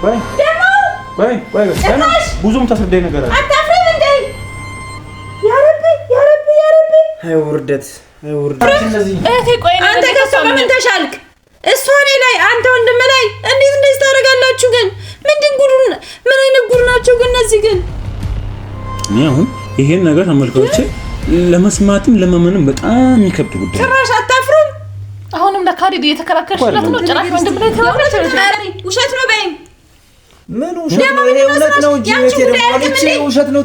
ቆይ ብዙም ታስረዳኝ ነገር አለ። አታፍረም እንዴ? ያ ረቢ አይ ውርደት እንደዚህ እህቴ ቆይ አንተ ከሷ ምን ተሻልክ? እሷ እኔ ላይ አንተ ወንድም ላይ እንዴት እንደዚህ ታደርጋላችሁ ግን? ምን አይነት ጉድ ናቸው ግን እነዚህ ግን? እኔ አሁን ይሄን ነገር ተመልካቾቼ ለመስማትም ለማመንም በጣም የሚከብድ ጉዳይ። ጭራሽ አታፍሩም? አሁንም ለካሪድ እየተከራከርሽላት ነው። ጭራሽ ወንድም ላይ ተወራች። ውሸት ነው በይኝ። ምን ውሸት ነው? ይሄ እውነት ነው እንጂ ውሸት ነው።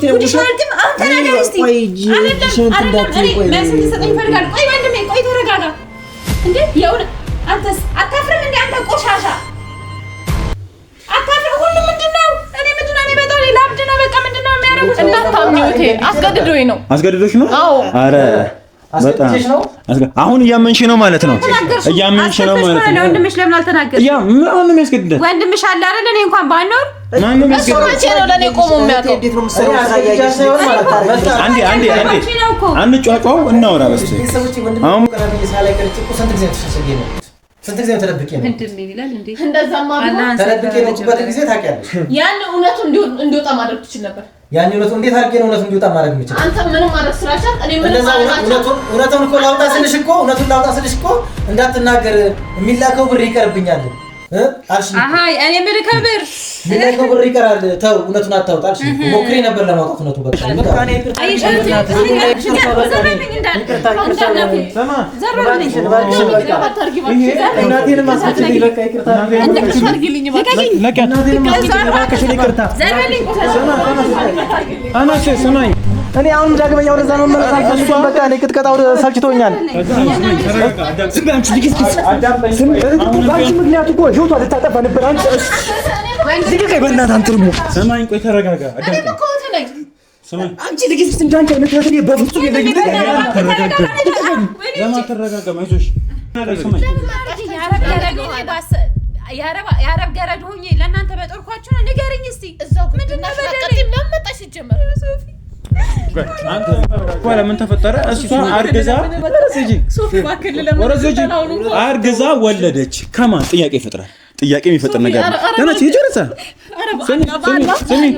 ተረጋጋ እንዴ! የእውነት አንተስ አታፍርም እንዴ? አንተ ቆሻሻ አታፍርም? ሁሉ ምንድነው? እኔ በጣም ላብድ ነው። በቃ ምንድነው የሚያደርጉት? እንዳታምኚው አስገድዶኝ ነው። አስገድዶሽ ነው? አዎ። አረ በጣም አሁን እያመንሽ ነው ማለት ነው። እያመንሽ ነው ማለት ነው። ወንድምሽ ለምን አልተናገርሽ? ያ ምን ነው የሚያስገድደው? ወንድምሽ አለ አይደል? እኔ እንኳን ባኖር ማን ነው የሚያስገድደው? መቼ ነው ለኔ ቆሞ የሚያውቀው? አንድ ጫጫው እናወራ በስተ አሁን ስንት ጊዜ ተደብቄ ነው ይላል እንዴ? እንደዛማ ተደብቄ ነው ጊዜ ታውቂያለሽ። ያን እውነቱ እንዲወጣ ማድረግ ትችል ነበር። ያን እውነቱ እንዴት አድርጌ ነው እውነቱ እንዲወጣ ማድረግ የምችለው? አንተ ምንም ማድረግ ስላልቻልክ እኔ ምንም እውነቱን እኮ ላውጣ ስልሽ እኮ እንዳትናገር የሚላከው ብር ይቀርብኛል አልሽ። እኔ ምን ከብር የሚላከው ብር ይቀራል። ተው እውነቱን አታውጣ አልሽ። ሞክሬ ነበር ለማውጣት እውነቱን በቃ እኔ አሁን ዳግመኛ ወደዛ ነው መረሳት እሷ በቃ እኔ ቅጥቀጣው ሰልችቶኛል። ምክንያቱ እኮ ህይወቷ ልታጠፋ ነበር። ሰማኝ፣ ቆይ ተረጋጋ። አንቺ ልጅ እንዳንቺ አይነት እህት እኔ በፍጹም የለኝም። ተረጋጋ፣ አይዞሽ። የአረብ ገረድ ሆኜ ለእናንተ በጦርኳችሁ ነው። ንገረኝ እስቲ እዛው ምንድን ነው ለመጣሽ ይጀመር ምን ተፈጠረ? እሷ አርግዛ ወለደች። ከማን ጥያቄ ይፈጥራል? ጥያቄ የሚፈጥር ነገር ነው። ደናች ይጀርሳ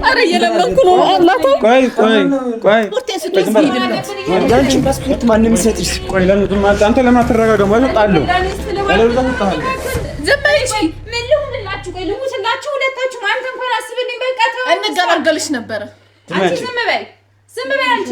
አረ የለመንኩ ነው። ቆይ ያንቺ ፓስፖርት ማንም ይሰጥሽ? ቆይ አንተ ለምን አትረጋጋም? ወጣለሁ ዝም በይ እሺ። ምን ልሁንላችሁ? ቆይ ልሙትላችሁ ሁለታችሁ። አንተ እንኳን አስብልኝ። በቃ እንገላገልሽ ነበረ። አንቺ ዝም በይ አንቺ።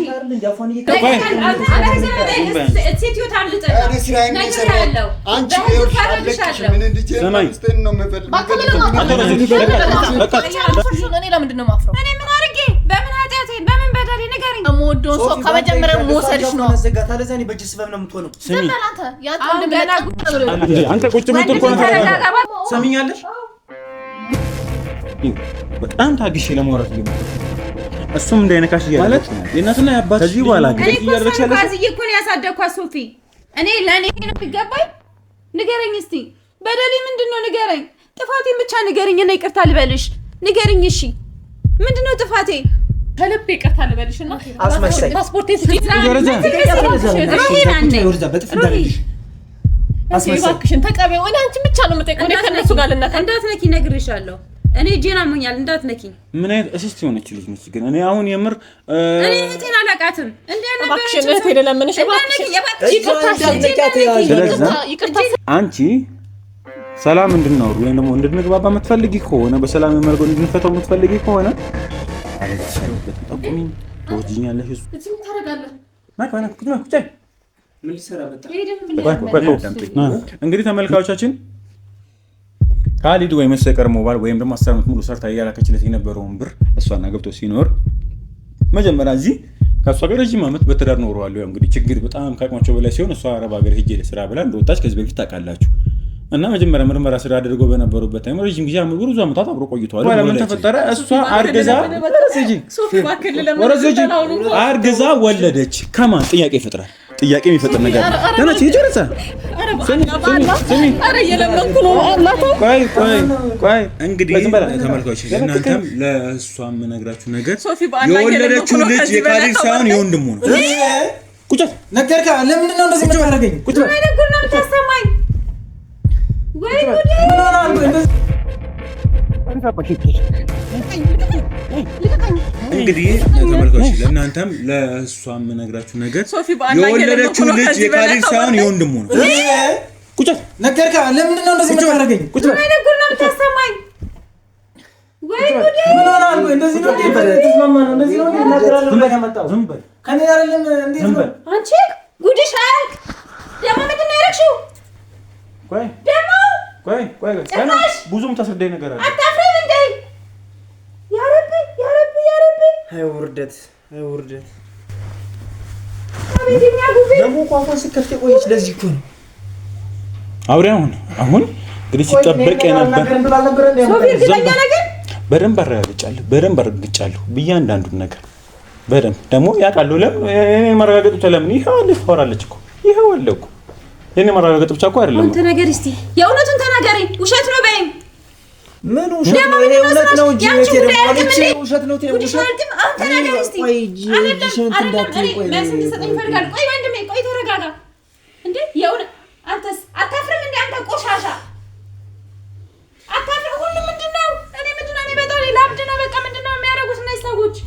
ለምንድን ነው የማፍረው? እኔ ምን አድርጌ በምን ኃጢአቴ በምን በደሌ ንገረኝ። የምወደውን ሰው ከመጀመሪያ መውሰድሽ ነው። አንተ ቁጭ ብትል እኮ ሰሚኛለሽ። በጣም ታግሼ ለማውራት እሱም እንዳይነካሽ ማለት የእናትና የአባት ከዚህ በኋላ ግን እያደረግሽ ያለሽ ካዝዬ እኮ ነው ያሳደግኳት ሶፊ። እኔ ለኔ ነው የሚገባኝ? ንገረኝ እስቲ በደሌ ምንድነው? ንገረኝ። ጥፋቴን ብቻ ንገረኝ እና ይቅርታ ልበልሽ። ንገረኝ እሺ፣ ምንድነው ጥፋቴ? ከልብ ይቅርታ ልበልሽና ፓስፖርት እባክሽን ተቀበይው። እኔ አንቺን ብቻ ነው የምጠይቀው። እኔ ከእነሱ ጋር እንዳትነኪ ነግሬሻለሁ። እኔ ጄና ሞኛል እንዳትነኪኝ። ምን አይነት እስስት የሆነች ልጅ ነች ግን? እኔ አሁን የምር እኔ እህቴን አላውቃትም። እባክሽን እህቴን ለምንሽ ይቅርታ። አንቺ ሰላም እንድናወሩ ወይም ደግሞ እንድንግባባ የምትፈልጊ ከሆነ በሰላም የመርገው እንድንፈታው የምትፈልጊ ከሆነ አለችበት ጠቁሚኝ። ትወጂኛለሽ። እሱ ታረጋለህ ምን ሊሰራ መጣ? እንግዲህ ተመልካቾቻችን ካሊድ ወይ መሰቀር ሞባይል ወይም ደግሞ 10 ዓመት ሙሉ ሰርታ ያላከችለት የነበረውን ብር እሷና ገብቶ ሲኖር መጀመሪያ እዚህ ከሷ ጋር ረጅም ዓመት በትዳር ኖረዋል። ያው እንግዲህ ችግር በጣም ካቅማቸው በላይ ሲሆን እሷ አረብ ሀገር ሄጄ ለስራ ብላ እንደወጣች ከዚህ በፊት ታውቃላችሁ። እና መጀመሪያ ምርመራ ስራ አድርገው በነበሩበት ታይም ረጅም ጊዜ አምሩ ብዙ ዓመታት አብሮ ቆይተዋል። ምን ተፈጠረ? እሷ አርግዛ ወለደች። ከማን ጥያቄ ይፈጥራል? ጥያቄ የሚፈጥር ነገር ደናች ይጀርሳ አረ የለመንኩ ነው። ቆይ እንግዲህ ተመልካቾች እናንተም ለእሷም የምነግራችሁ ነገር የወለደችው ልጅ የካሊድ ሳይሆን የወንድሙ ነው። ቁጭ ነገርካ ለምንድን ነው እንደዚህ የምታደርገኝ? ቁጭ ምን አይነት ጉድ ነው የምታሰማኝ? ወይ ጉድ እንግዲህ ተመልካቾች ለእናንተም ለእሷም የምነግራችሁ ነገር የወለደችው ልጅ የካሊድ ሳይሆን የወንድሙ ነው። ቁጭ ነገርካ። ለምንድን ነው እንደዚህ የምታደርገኝ? ቁጭ በል። ምን ነገር ነው የምታሰማኝ? ወይ ጉዴ! ምን ሆነሃል? እንደዚህ ነው ተስማማ ነው። እንደዚህ ነው እናገራለሁ ብለህ ያመጣው። ዝም በል። ከኔ አይደለም እንዴ? ዝም በል አንቺ። ጉድሽ አያልቅ። ደግሞ ምንድን ነው ያደረግሽው? ቆይ ደግሞ ቆይ ገና ብዙም ታስረዳኝ ነገር አለ። አታፍሪም እንዴ? ያ ረቢ ያ ረቢ ያ ረቢ! አይ ውርደት አቤትኛ ጉዴ! ደግሞ ቋንቋ ስከፍት ቆየች። ለዚህ እኮ ነው አውሬ አሁን እንግዲህ ሲጠበቅ የነበር ሶፊ እርግጠኛ ነገር በደንብ አረጋግጫለሁ በእያንዳንዱን ነገር በደንብ ደግሞ ያውቃለሁ። ለምን እኔ ማረጋገጥ ብቻ ለምን ይሄው አለ ፈራለች እኮ ይሄው አለ እኮ የኔ ማረጋገጥ ብቻ እኮ አይደለም። አንተ ነገር እስቲ የእውነቱን ተናገሪ። ውሸት ነው በይኝ። ምን ውሸት ነው? ይሄ እውነት ነው እንጂ እቴ ደግሞ አለች ውሸት ነው። አንተ ነገር እስቲ ቆይ ወንድሜ ቆይ ተረጋጋ እንዴ! የእውነት አንተስ አታፍርም እንዴ? አንተ ቆሻሻ አታፍርም? ሁሉ ምንድነው? እኔ በጣም ላብድ ነው። በቃ ምንድነው የሚያደርጉት እነዚህ ሰዎች?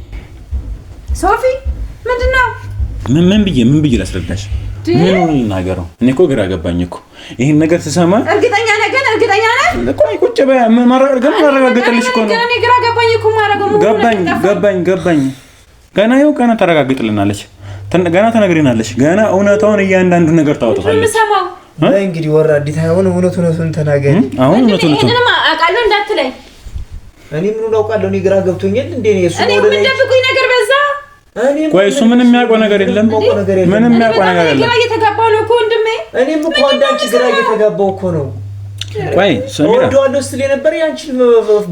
ሶፊ ምንድነው? ምን ብዬ ላስረዳሽ? ምን እናገረው? እኔ እኮ ግራ ገባኝ እኮ ይሄን ነገር ስሰማ። እርግጠኛ ነህ? ቆይ ቁጭ በይ። ምን ማረጋገጥልሽ እኮ ነው። እኔ ግራ ገባኝ እኮ ገባኝ። ገና ተረጋግጥልናለች። ገና ተነግሪናለች። ገና እውነታውን እያንዳንዱ ነገር ታወጣለች። እንግዲህ ወራዲት አይሆን እውነቱን ተናገሪ። አሁን እውነቱን አውቃለሁ እንዳትለኝ። እኔ ምን አውቃለሁ? እኔ ግራ ገብቶኛል። እንዴ ነው እሱ ወደ ላይ ደብቁኝ ነገር በዛ። ቆይ እሱ ምንም የሚያውቀው ነገር የለም። ምንም የሚያውቀው ነገር የለም። ግራ እየተጋባሁ ነው እኮ ወንድሜ። እኔም እኮ አንዳንቺ ግራ እየተጋባሁ እኮ ነው። ቆይ ሰሚራ ወደዋለሁ ስትል የነበረ ያንቺ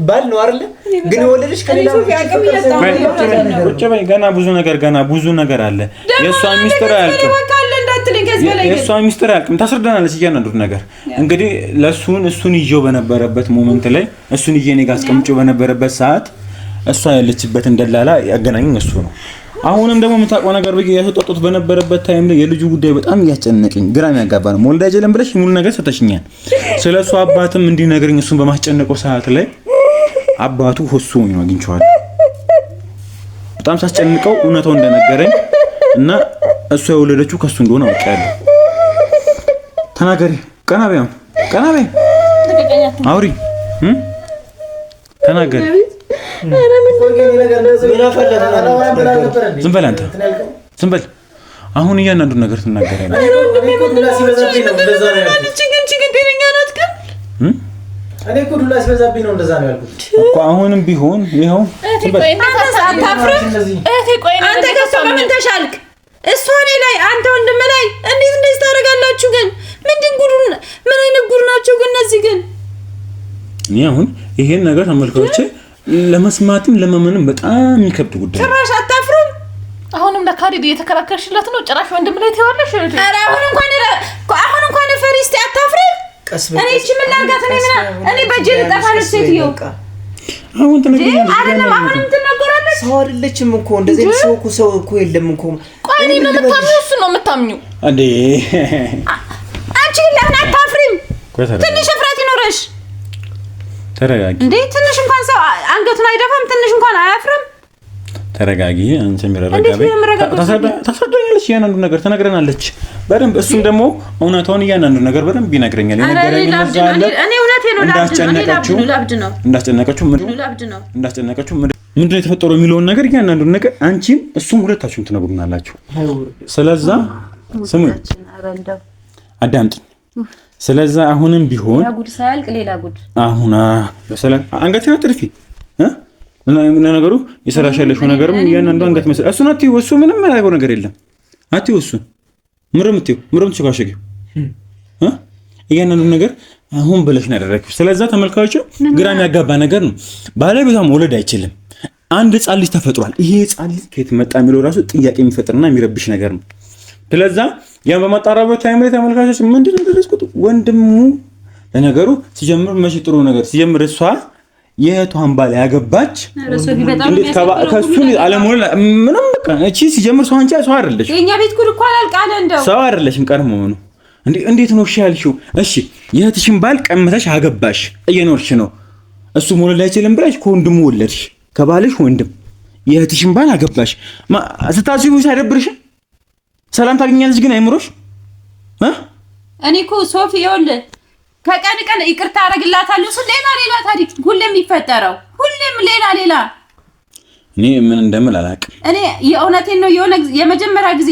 ባል ነው አይደል? ግን ወለደሽ ከሌላ ቁጭ በይ። ገና ብዙ ነገር አለ። የእሷ ሚስጥር አያልቅም። የእሷ ሚስጥር አያልቅም። ታስረዳናለች እያንዳንዱ ነገር። እንግዲህ እሱን ይዤው በነበረበት ሞመንት ላይ እሱን ይዤ እኔ ጋር አስቀምጬው በነበረበት ሰዓት እሷ ያለችበትን ደላላ ያገናኘኝ እሱ ነው። አሁንም ደግሞ የምታውቀው ነገር ብዬ ያስወጣጡት በነበረበት ታይም ላይ የልጁ ጉዳይ በጣም እያስጨነቀኝ ግራ የሚያጋባ ነው። ሞልዳ አይደለም ብለሽ ሙሉ ነገር ሰተሽኛል። ስለሱ አባትም እንዲነግረኝ እሱን በማስጨነቀው ሰዓት ላይ አባቱ ሆሱ ነው አግኝቼዋለሁ። በጣም ሳስጨንቀው እውነታው እንደነገረኝ እና እሱ የወለደችው ከሱ እንደሆነ አውቃለሁ። ተናገሪ። ቀና በይ አውሪ። ተናገሪ። ዝም በል አንተ ዝም በል። አሁን እያንዳንዱ ነገር ትናገራለህ። እኔ እኮ ዱላ ሲበዛብኝ ነው እንደዛ ነው ያልኩት እኮ። አሁንም ቢሆን ይኸው አንተ ከእሷ በምን ተሻልክ? እሷ እኔ ላይ አንተ ወንድም ላይ እንዴት እንደዚህ ታደርጋላችሁ? ግን ምን አይነት ጉድ ናቸው ግን እነዚህ? ግን እኔ አሁን ይሄን ነገር ተመልካቾቼ ለመስማትም ለማመንም በጣም የሚከብድ ጉዳይ። ጭራሽ አታፍሩም? አሁንም ለካሊድ እየተከራከርሽለት ነው። ጭራሽ ወንድም ላይ ትይዋለሽ። ኧረ አሁን እንኳን ፈሪስቲ አታፍሪም? እኔ እቺ ምን ላድርጋት? እኔ በእጄ ልጠፋለች ሴትዮ። አሁን ትነግሪኛለሽ አይደለም? አሁንም ትናገራለች። ሰው አይደለችም እኮ እንደዚህ ሰው እኮ የለም እኮ። ቆይ እኔ ነው የምታምኚው? እሱ ነው የምታምኚው እንዴ? አንቺ ለምን አታፍሪም? ትንሽ እፍረት ይኖርሽ። ተረጋጊ እንዴ! ትንሽ እንኳን ሰው አንገቱን አይደፋም? ትንሽ እንኳን አያፍርም? ተረጋጊ። አንቺ ታስረዳኛለች። እያንዳንዱ ነገር ትነግረናለች በደንብ። እሱም ደግሞ እውነታውን እያንዳንዱ ነገር በደንብ ይነግረኛል። የነገረኝ እንዳስጨነቀችው ምንድን ነው የተፈጠረው የሚለውን ነገር እያንዳንዱ ነገር አንቺም እሱም ሁለታችሁም ትነግሩናላችሁ። ስለዛ ስሙኝ፣ አዳምጥኝ። ስለዛ አሁንም ቢሆን ጉድ ሳያልቅ ሌላ ጉድ። አሁን በሰላም አንገትሽን አትርፊ ነገሩ የሰራሽ ያለሽው ነገርም እያንዳንዱ አንገት መሰለኝ። እሱን አትይው። እሱ ምንም ያደረገው ነገር የለም። አትይው። እሱን ምርም ትሽካሸጊው እያንዳንዱ ነገር አሁን ብለሽ ነው ያደረግሽው። ስለዛ ተመልካቾች ግራ የሚያጋባ ነገር ነው። ባለቤቷ መውለድ አይችልም። አንድ ህፃን ልጅ ተፈጥሯል። ይሄ ህፃን ልጅ ከየት መጣ የሚለው ራሱ ጥያቄ የሚፈጥርና የሚረብሽ ነገር ነው። ስለዛ ያን በማጣራበት ታይም ላይ ተመልካቾች ምንድነው እንደደረስኩት ወንድሙ ለነገሩ ሲጀምር መቼ ጥሩ ነገር ሲጀምር እሷ የእህቷን ባል ያገባች እንዴት ከሱ አለሞላ ምንም በቃ እቺ ሲጀምር ሰው አንቺ ሰው አይደለሽ። የኛ ቤት ጉድ እኮ አላልቃለ እንደው ሰው አይደለሽም። ቀርሞ ነው እንዴት ነው እሺ ያልሽው? እሺ የእህትሽን ባል ቀምተሽ አገባሽ እየኖርሽ ነው። እሱ መውለድ አይችልም ብለሽ ከወንድሙ ወለድሽ፣ ከባልሽ ወንድም የእህትሽን ባል አገባሽ። ስታስቢ ሳይደብርሽ ሰላም ታገኛለሽ ግን አይምሮሽ እኔ እኮ ሶፊ ይኸውልህ ከቀን ቀን ይቅርታ አደርግላታለሁ እሱ ሌላ ታሪክ ሁሌም የሚፈጠረው ሁሌም ሌላ እኔ ምን እንደምል አላውቅም። እኔ የእውነቴን ነው የሆነ የመጀመሪያ ጊዜ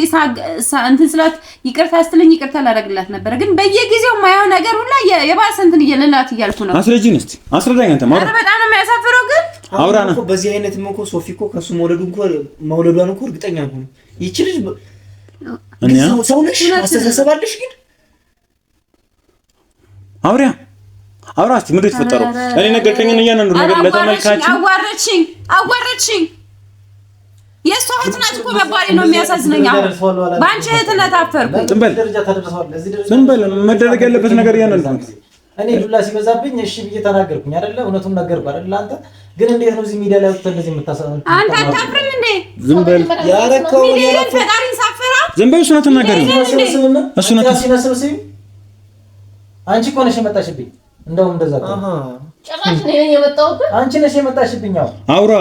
እንትን ስላት ይቅርታ ስትለኝ ይቅርታ ላደርግላት ነበር ግን በየጊዜው ማየው ነገር ሁላ የባሰ እንትን እየለላት እያልኩ ነው። አስረጂኝ እስቲ አስረዳኝ አንተ ማለት በጣም ነው የሚያሳፍረው ግን አውራና እኮ በዚህ አይነት እኮ ሶፊ እኮ ከሱ መውለዷን እኮ እርግጠኛ ነው ይቺ ልጅ እኔ ሰው ነሽ አስተሳሰባለሽ ግን አውራስ ምንድን ተፈጠረው? እኔ ነገርከኝና ያንን ነገር ለተመልካች አዋረችኝ የእሷ እህት ናት እኮ በባሌ ነው የሚያሳዝነኝ። በአንቺ እህትነት አፈርኩ። ዝም በል መደረግ ያለበት ነገር ያንን እኔ ዱላ ሲበዛብኝ እሺ ብዬ ተናገርኩኝ አይደለ? እውነቱን ነገርኩ አይደለ? አንተ ግን እንዴት ነው እዚህ ሚዲያ ላይ ወጥተህ እንደዚህ የምታሳየው? አንተ አታፍርም እንዴ? ዝም በል ያረከው ፈጣሪን ሳፈራ ዝም በል እሱን አትናገሪ። እሱን አትናገሪ። አንቺ እኮ ነሽ የመጣሽብኝ። እንደውም እንደዛ ጭራሽ ነው የመጣሁት። አንቺ ነሽ የመጣሽብኝ። አውራ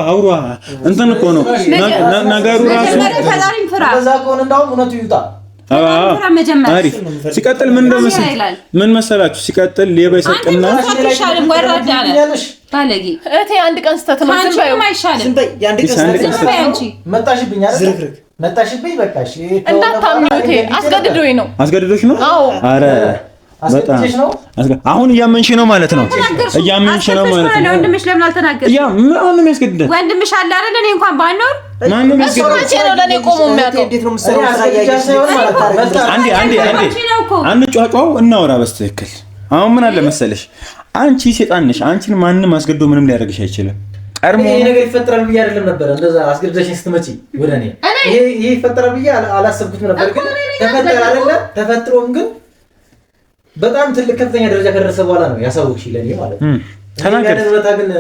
እንትን እኮ ነው ነገሩ ራሱ ፈጣሪን ፍራ። እንደዛ ከሆነ እንደውም እውነቱ ይውጣ። ሲቀጥል ምን መሰላችሁ? ሲቀጥል ሌባ ይሰቅና ባለጌ እቴ አንድ ቀን ስተት ነው ዝም በይ ያንድ ቀን መጣሽብኝ አይደል? መጣሽብኝ በቃ እሺ። እንዳታምኚው እቴ አስገድዶኝ ነው። አስገድዶሽ ነው? አረ በጣም አሁን እያመንሽ ነው ማለት ነው። እያመንሽ ነው ማለት ነው። ወንድምሽ ለምን አልተናገርሽ? ያ ምን ነው የሚያስገድደው? ወንድምሽ አለ አይደል? እኔ እንኳን ባኖር ማን ነው የሚያስገድደው? ነው ለኔ ቆሞ የሚያውቀው? እንዴት ነው የምትሰራው? አንዴ ጫጫው እናወራ በስትክክል። አሁን ምን አለ መሰለሽ አንቺ ሴጣን ነሽ። አንቺን ማንንም አስገድዶ ምንም ሊያደርግሽ አይችልም። ቀርሞ ይሄ ነገር ይፈጠራል ብዬ አይደለም ነበር እንደዛ አስገድደሽኝ ስትመጪ ወደ እኔ ይሄ ይፈጠራል ብዬ አላሰብኩትም ነበር። ግን ተፈጠረ አይደለ? ተፈጥሮም ግን በጣም ትልቅ ከፍተኛ ደረጃ ከደረሰ በኋላ ነው ያሳውቅሽ ለኔ ማለት ነው። ተናገር እውነታ ግን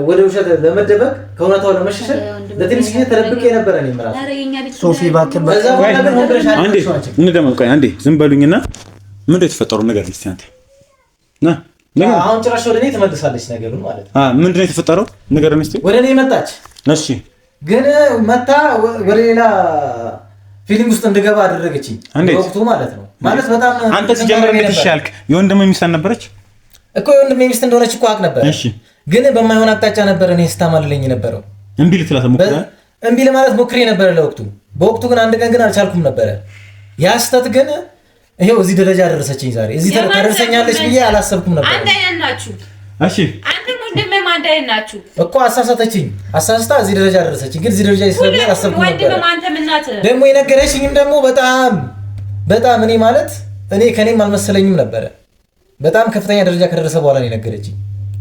ወደ ውሸት ለመደበቅ ከእውነታው ለመሸሸግ ለትንሽ ጊዜ ተደብቄ ነበር እኔ ማለት ሶፊ ባክን አንዴ ዝም በሉኝና ምንድነው የተፈጠረው ነገር እስቲ አንተ አሁን ጭራሽ ወደ እኔ ተመልሳለች ነገሩን ማለት ነው። ምንድነው የተፈጠረው ነገር እስቲ ወደ እኔ መጣች። እሺ ግን መጣ ወደ ሌላ ፊሊንግ ውስጥ እንድገባ አደረገችኝ ወቅቱ ማለት ነው። ማለት በጣም አንተ ሲጀምር እንዴት ይሻልክ? የወንድም ሚስት ነበረች እኮ የወንድም ሚስት እንደሆነች እኮ አውቅ ነበር። እሺ ግን በማይሆን አቅጣጫ ነበር እኔ ስታማልለኝ ነበረው። እምቢ ልትላት ሞክረ እምቢ ለማለት ሞክሬ ነበር በወቅቱ ግን አንድ ቀን ግን አልቻልኩም ነበር። ያ ስህተት ግን ይሄው እዚህ ደረጃ ደረሰችኝ። ዛሬ እዚህ ተደርሰኛለች ብዬ አላሰብኩም ነበር። አንድ አይነት ናችሁ። እሺ አንድ ወንድም አንድ አይነት ናችሁ እኮ አሳሳተችኝ። አሳስታ እዚህ ደረጃ ደረሰችኝ። ግን እዚህ ደረጃ ይስራል አላሰብኩም ነበር። ወንድም አንተ ምናት ደግሞ የነገረችኝም ደግሞ በጣም እኔ ማለት እኔ ከኔም አልመሰለኝም ነበር። በጣም ከፍተኛ ደረጃ ከደረሰ በኋላ ነው የነገረችኝ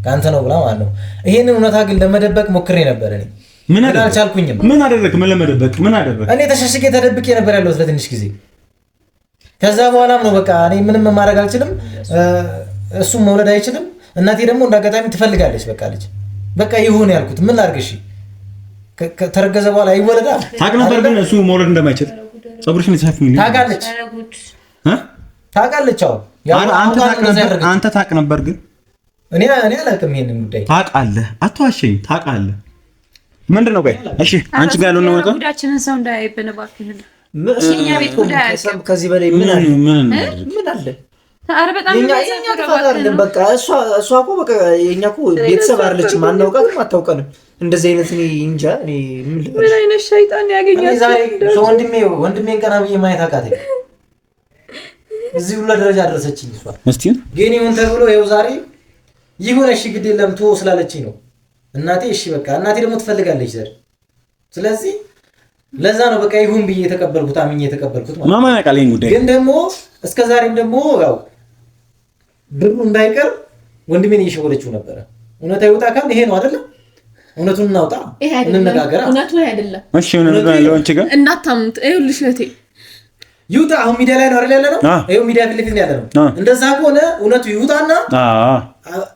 ካንተ ነው ብላ ማለት ነው። ይሄንን እውነታ ግን ለመደበቅ ሞክሬ ነበር እኔ ምን አልቻልኩኝም። ምን አደረክ? ምን ለመደበቅ ምን አደረክ? እኔ ተሸሽጌ ተደብቄ ነበር ያለሁት ለትንሽ ጊዜ። ከዛ በኋላም ነው በቃ እኔ ምንም ማድረግ አልችልም፣ እሱም መውለድ አይችልም። እናቴ ደግሞ እንዳጋጣሚ ትፈልጋለች በቃ ልጅ በቃ ይሁን ያልኩት ምን ላድርግ? እሺ ከተረገዘ በኋላ ይወለዳል። ታውቅ ነበር ግን እሱ መውለድ እንደማይችል ፀጉርሽን ተሳፍኝ ታውቃለች ታውቃለች። አንተ ታውቅ ነበር ግን እኔ አላውቅም ይሄንን ጉዳይ። ታውቃለህ፣ አትዋሸኝ። ታውቃለህ ምንድን ነው? ቆይ እሺ አንቺ ጋር ያለው ነው ማለት ጉዳችንን ሰው እንዳያይብን እባክህ። እኛ ቤት ጉዳይ ከዚህ በላይ ምን አለ? ኧረ በጣም የኛ ጥፋት አይደለም። በቃ እሷ እኮ በቃ የኛ እኮ ቤተሰብ አይደለችም። አናውቃትም፣ አታውቀንም። እንደዚህ አይነት እኔ እንጃ እኔ ምን አይነት ሸይጣን ያገኛል? ዛሬ ወንድሜን ቀና ብዬ ማየት አቃተኝ። እዚህ ሁሉ ደረጃ ደረሰችኝ እሷ። እስቲ ግን ይሁን ተብሎ ይኸው ዛሬ ይሁን እሺ ግድ የለም ተው ስላለችኝ ነው እናቴ። እሺ በቃ እናቴ ደግሞ ትፈልጋለች ዘር። ስለዚህ ለዛ ነው በቃ ይሁን ብዬ የተቀበልኩት፣ አምኜ የተቀበልኩት ማለት ነው። ማማ ያቃለኝ ጉዳይ ግን ደግሞ እስከዛሬም ደግሞ ያው ብሩ እንዳይቀር ወንድሜን እየሸወለችው ነበረ። እውነታ ይወጣ ካል ይሄ ነው አይደለ? እውነቱን እናውጣ፣ እንነጋገር። እውነቱ አይደለም። እሺ እውነቱ ያለው አንቺ ጋር እናታምጥ። ይኸውልሽ እህቴ ይውጣ። አሁን ሚዲያ ላይ ነው አይደል ያለ ነው? ይሄው ሚዲያ ፊት ለፊት ያለ ነው። እንደዛ ከሆነ እውነቱ ይውጣና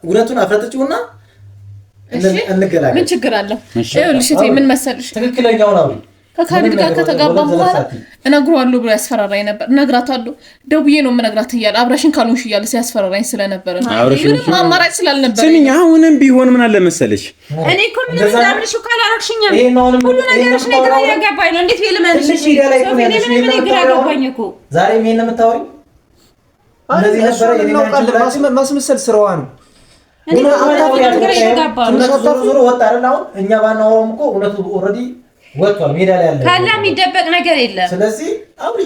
እውነቱን አፍረጥጪውና እንገላገል። ምን ችግር አለው? ይኸውልሽ እህቴ ምን መሰልሽ፣ ትክክለኛውን አውሪ። ከካሊድ ጋር ከተጋባም በኋላ እነግረዋለሁ ብሎ ያስፈራራኝ ነበር። እነግራታለሁ ደውዬ ነው የምነግራት እያለ አብረሽን ካልሆንሽ እያለ ሲያስፈራራኝ ስለነበረ ነው። ምንም አማራጭ ስላልነበረ ስሚኝ፣ አሁንም ቢሆን ምን አለ መሰለሽ እኔ እኮ ምን እንዳምልሽ እኮ አላረክሽኝም። ሁሉ ነገርሽ ነው ግራ ያጋባኝ ነው። እንዴት ይልመልሽ? ምን ግራ ያጋባኝ እኮ ዛሬ ምን ነው የምታወሪው? እንደዚህ ነበር የኔ ማስመሰል ስራዋ ነው። እኔ ግራ ያጋባኝ ዞሮ ወጣ አይደል? አሁን እኛ ባናወራውም እኮ እውነቱ ኦልሬዲ ወጥቷል። ሜዳ ላይ ያለ ካላ የሚደበቅ ነገር የለም። ስለዚህ አውሪ፣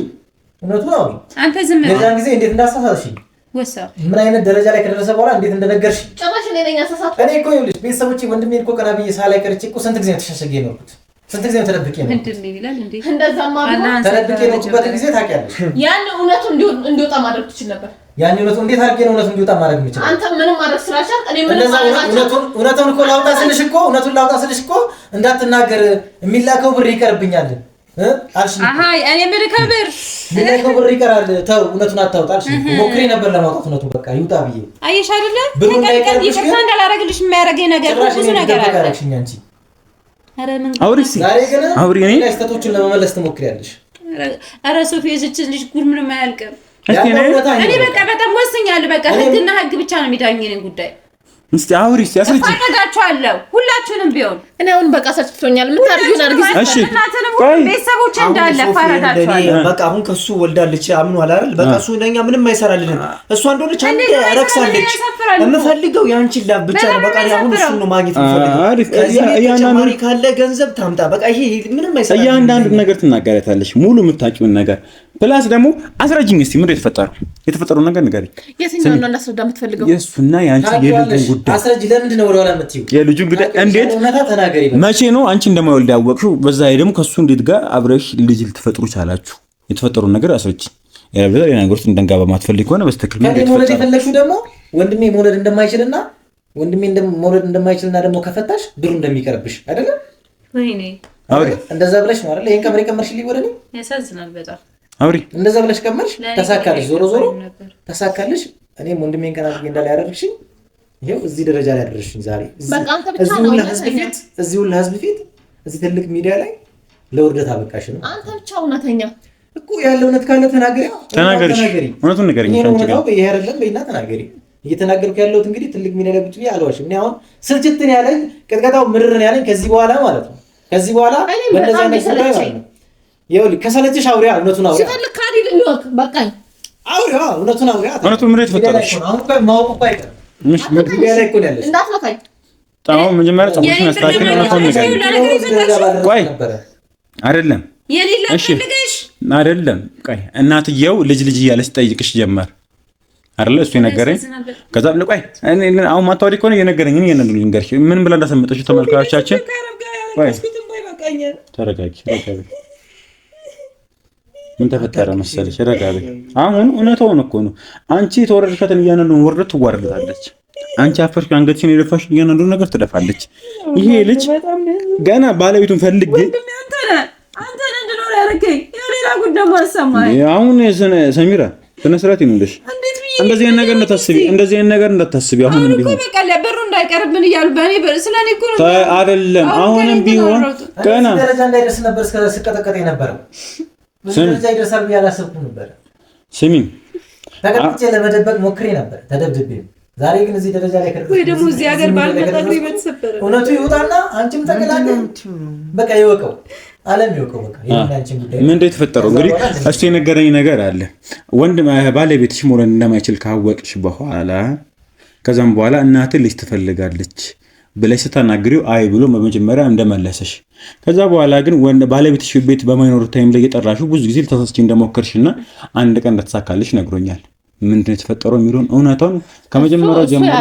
እውነቱን አውሪ። አንተ ዝም ብለህ የዛን ጊዜ እንዴት እንዳሳሳትሽኝ ወሳ ምን አይነት ደረጃ ላይ ከደረሰ በኋላ እንዴት እንደነገርሽ ጨማሽ ነኝ አሳሳት። እኔ እኮ ይኸውልሽ ቤተሰቦቼ ወንድሜን እኮ ቀና ብዬ ሳላይ ቀርቼ እኮ ስንት ጊዜ ተሸሸገ የኖርኩት፣ ስንት ጊዜ ተደብቄ ነው ይላል እንዴ? እንደዛማ ተደብቄ የኖርኩበት ጊዜ ታውቂያለሽ። ያን እውነቱ እንዲወጣ ማድረግ ትችል ነበር። ያን እውነቱ እንዴት አድርጌ ነው እውነቱን እንዲወጣ ማድረግ የምችለው? አንተ ምንም ማድረግ ስላልቻልክ እኔ ምንም እውነቱን እኮ ላውጣ ስልሽ እኮ እንዳትናገር የሚላከው ብር ይቀርብኛል አልሽ። እኔ ምን ከብር የሚላከው ብር ይቀራል። ተው እውነቱን አታውጣ አልሽ። ሞክሬ ነበር ለማውጣት እውነቱን በቃ ይውጣ ብዬ። አየሽ አይደለ? ይቅርታ እንዳላረግልሽ የሚያደርገኝ ነገር ብዙ ነገር አለ። ዛሬ ግን ስህተቶችን ለመመለስ ትሞክሪያለሽ። ኧረ ሶፊ የዚች ልጅ ጉድ ምንም አያልቅም። እኔ በቃ በጣም ወስኛለሁ። በቃ ህግና ህግ ብቻ ነው የሚዳኘን ጉዳይ። እስቲ አውሪ እስቲ አስረጂ። ታጋቻለሁ ሁላችሁንም ቢሆን እኔ አሁን በቃ ሰጭቶኛል። ምን ታርጊውን አርጊ። እሺ ቤተሰቦች እንዳለ ፈረዳችኋለሁ። በቃ አሁን ከሱ ወልዳለች አምኗል አይደል? በቃ እሱ ለኛ ምንም አይሰራልንም። እሷ እንደሆነች አንዴ ረክሳለች። የምፈልገው ያንቺን ላብ ብቻ ነው። በቃ አሁን እሱ ነው ማግኘት የምፈልገው። ያናማሪ ካለ ገንዘብ ታምጣ። በቃ ይሄ ምንም አይሰራልንም። እያንዳንዱ ነገር ትናገራታለች፣ ሙሉ የምታውቂውን ነገር ፕላስ ደግሞ አስረጂኝ እስቲ ምንድን የተፈጠረው ነገር ንገሪኝ። የትኛው ነው እናስረዳ የምትፈልገው? የእሱና ያንቺ የልጁን ጉዳይ አስረጂ። ለምንድን ነው ወደኋላ የምትይው? የልጁን ጉዳይ እንዴት መቼ ነው አንቺ እንደማይወልድ ያወቅሽው? በዛ ላይ ደግሞ ከሱ እንዴት ጋር አብረሽ ልጅ ልትፈጥሩ ቻላችሁ? የተፈጠረውን ነገር አስረጂኝ። ያለበለዚያ ሌላ ነገር ውስጥ እንዳንገባ ማትፈልግ ከሆነ በስተክል ምን መውለድ የፈለግሽው ደግሞ ወንድሜ መውለድ እንደማይችልና መውለድ እንደማይችልና ደግሞ ከፈታሽ ብሩ እንደሚቀርብሽ አይደለም? ወይኔ እንደዛ ብለሽ ነው አይደል? ይሄን ቀመር ቀመርሽልኝ ወደ እኔ። ያሳዝናል በጣም አውሪ። እንደዛ ብለሽ ቀመርሽ፣ ተሳካልሽ። ዞሮ ተሳካልሽ። እኔም ወንድሜን ቀና አድርጌ እንዳለ ያደረግሽኝ ይሄው እዚህ ደረጃ ላይ ያደረግሽኝ ዛሬ እዚህ ሁሉ ህዝብ ፊት እዚህ ትልቅ ሚዲያ ላይ ለውርደት አበቃሽ ነው። አንተ ብቻ እውነተኛ እኮ ያለው እውነት ካለ ተናገሪ። እውነቱን ንገሪኝ። ይሄ አይደለም በይና ተናገሪ። እየተናገርኩ ያለሁት እንግዲህ ትልቅ ሚዲያ ላይ ብቻ አልዋሽም። እኔ አሁን ስልችትን ያለኝ ቅጥቀጣው ምርርን ያለኝ ከዚህ በኋላ ማለት ነው። ከዚህ በኋላ በእንደዛ አይነት ጉዳይ ማለት ነው። ይኸውልህ ከሰለችሽ አውሪያ፣ እውነቱን አውሪያ። ሲፈልግ ካዲል እንዲወቅ በቃኝ። አውሪያ፣ እውነቱን አውሪያ። እውነቱን ምን የተፈጠረሽ? አሁን እኮ ማወቅ እኮ አይቀርም። ሚዲያ ላይ እኮ ነው ያለሽ። እንዳትነካኝ። ታው መጀመሪያ ጸጉርሽን አስተካክል። እውነቱን ንገሪኝ። ቆይ አይደለም የሌላ ፈልገሽ አይደለም። ቆይ እናትየው ልጅ እያለች ጠይቅሽ ጀመር አይደለ? እሱ የነገረኝ ከዛ ቆይ አሁን ማታወሪ ከሆነ የነገረኝ ልንገርሽ ምን ብላ እንዳሰመጠችው ተመልካቾቻችን። ቆይ ተረጋጊ። ምን ተፈጠረ መሰለሽ? ረጋቢ። አሁን እውነታውን እኮ ነው። አንቺ የተወረድሻትን እያንዳንዱን ውርደት ትዋረዳለች። አንቺ አፈርሽ አንገትሽን የደፋሽ እያንዳንዱን ነገር ትደፋለች። ይሄ ልጅ ገና ባለቤቱን ፈልግ አንተ እንድኖር ያደረገኝ የሌላ ጉዳይ ማሰማኝ። አሁን ሰሚራ ስነ ስርዓት ይኑልሽ። እንደዚህ አይነት ነገር እንዳታስቢ። አሁንም ቢሆን በቃ ለበሩ እንዳይቀርብን እያሉ በእኔ ስለኔ እኮ ነው አይደለም። አሁንም ቢሆን ገና ደረጃ እንዳይደርስ ነበር ስቀጠቀጥ የነበረው። ደረጃ ይደርሳል ብዬ አላሰብኩም ነበር። ስሚኝ ተቀጥቼ ለመደበቅ ሞክሬ ነበር ተደብድቤ። ዛሬ ግን እዚህ ደረጃ ላይ ከደረስኩ ወይ ደግሞ እዚህ ሀገር ባልመጣ ይበተሰበረ እውነቱ ይወጣና አንቺም ተቀላቀል። በቃ ይወቀው ዓለም ይወቀው። በቃ ይሄንንቺ ጉዳይ ምን እንደተፈጠረው እንግዲህ እሱ የነገረኝ ነገር አለ። ወንድም ባለቤትሽ መውለድ እንደማይችል ካወቅሽ በኋላ ከዛም በኋላ እናትህ ልጅ ትፈልጋለች ብለሽ ስታናግሪው አይ ብሎ በመጀመሪያ እንደመለሰሽ፣ ከዛ በኋላ ግን ባለቤትሽ ቤት በማይኖር ታይም ላይ የጠራሽው ብዙ ጊዜ ልታሳስቺ እንደሞከርሽና አንድ ቀን እንደተሳካልሽ ነግሮኛል። ምንድነው የተፈጠረው የሚለውን እውነታውን ከመጀመሪያው ጀምሮ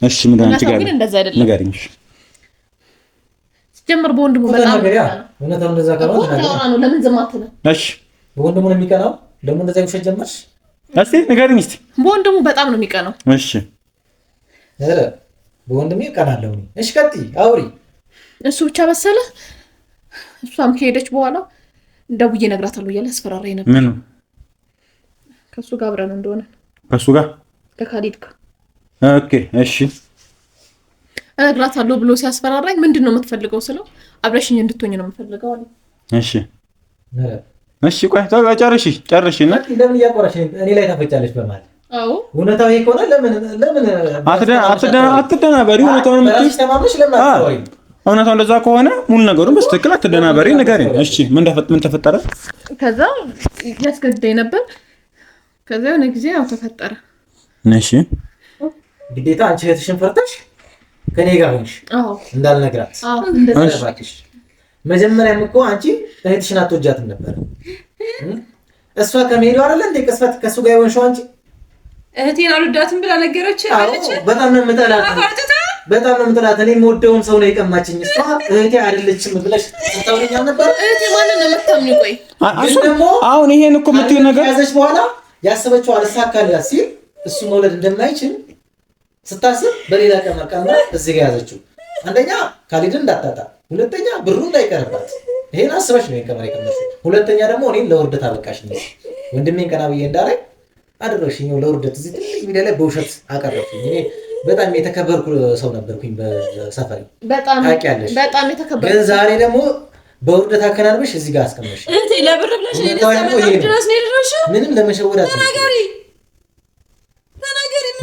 እሺ ምን አንቺ ጋር ንገሪኝ። ጀምር በወንድሙ በጣም እውነታውን እንደዛ ካለው ነው። ለምን ዝም አትልም? እሺ በወንድሙ ነው የሚቀናው። ደግሞ እንደዛ ይውሸት ጀመርሽ። እስቲ ንገሪኝ እስቲ። በወንድሙ በጣም ነው የሚቀናው። እሺ በወንድሜ እቀናለሁ። እሺ ቀጥይ አውሪ። እሱ ብቻ መሰለህ። እሷም ከሄደች በኋላ ደውዬ እነግራታለሁ እያለ አስፈራራኝ ነበር። ምን ከሱ ጋር አብረን እንደሆነ ከሱ ጋር ከካሊድ ጋር ኦኬ እሺ እነግራታለሁ ብሎ ሲያስፈራራኝ ምንድነው የምትፈልገው ስለው አብረሽኝ እንድትሆኝ ነው የምፈልገው አለ። እሺ እሺ ቆይ ጨርሽና ለምን እያቆራሽ እኔ ላይ ታፈጫለሽ በማለት አዎ እውነታው ይሄ ከሆነ ለምን አትደናበሪ እውነታውን ምትሽ ተማምነሽ ለምን አትወይ እውነታው እንደዛ ከሆነ ሙሉ ነገሩን በስተክል አትደናበሪ ንገሪኝ እሺ ምን ተፈጠረ ከዛ ያስገድደኝ ነበር ከዛ የሆነ ጊዜ ያው ተፈጠረ እሺ ግዴታ አንቺ እህትሽን ፈርተሽ ከኔ ጋር ሆንሽ አዎ እንዳልነግራት አዎ እንደዛ ባክሽ መጀመሪያም እኮ አንቺ እህትሽን አትወጃትም ነበር እሷ ከመሄዱ አይደለ እንደ ቅስፈት ከሱ ጋር የሆንሽው አንቺ እህቴን አልወዳትም ብላ ነገረች አለች በጣም ነው የምጠላት እኔ የምወደውን ሰው ነው የቀማችኝ እሷ እህቴ አይደለችም ብለሽ ታውሪኛል ነበር እህቴ ማለት ነው የምታምኚው ቆይ አሁን ይሄን እኮ የምትይው ነገር ያዘች በኋላ ያሰበችው አልሳካላት ሲል እሱ መውለድ እንደማይችል ስታስብ በሌላ ቀመር እዚህ ጋር ያዘችው አንደኛ ካሊድን እንዳታጣ ሁለተኛ ብሩ እንዳይቀርባት ይሄን አስበሽ ነው የቀመር የቀመርሽ ሁለተኛ ደግሞ እኔን ለውርደት አበቃሽኝ ወንድሜን ቀና ብዬ እንዳላይ አደረሽኝ ለውርደት እዚህ ትልቅ ቪዲዮ ላይ በውሸት አቀረብሽኝ እኔ በጣም የተከበርኩ ሰው ነበርኩኝ በሰፈሪ በጣም የተከበርኩ ግን ዛሬ ደግሞ በውርደት አከናንበሽ እዚህ ጋር አስቀመጥሽ እህቴ ለብር ብለሽ ነው የደረስሽው ምንም ለመሸወዳት ተናገሪ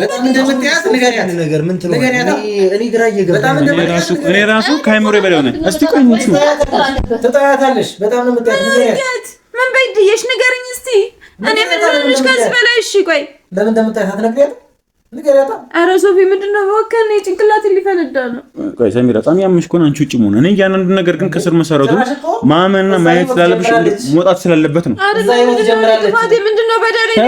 በጣም እንደምትያት ንገሪያት ነገር ምን ትነግሪያት እኔ ግራ እየገባኝ እኔ ራሱ ካይምሮ በለው ነው እስቲ ቆይ ትጠያታለሽ በጣም ነው የምትያት ንገሪያት ምን በይድየሽ ንገሪኝ እስቲ እኔ ምን ልልሽ ከዚህ በላይ እሺ ቆይ ለምን እንደምትያት አትነግሪያት ንገሪያት ኧረ ሶፊ ምንድነው ወከኔ ጭንቅላቴ ሊፈነዳ ነው ቆይ ሰሚራ በጣም ያምሽ ኮን አንቺ ውጪ ሆነ እኔ ያንንድ ነገር ግን ከስር መሰረቱ ማመንና ማየት ስላለብሽ መውጣት ስለለበት ነው እዛ ይወት ጀምራለች ማቴ ምንድነው በደረኝ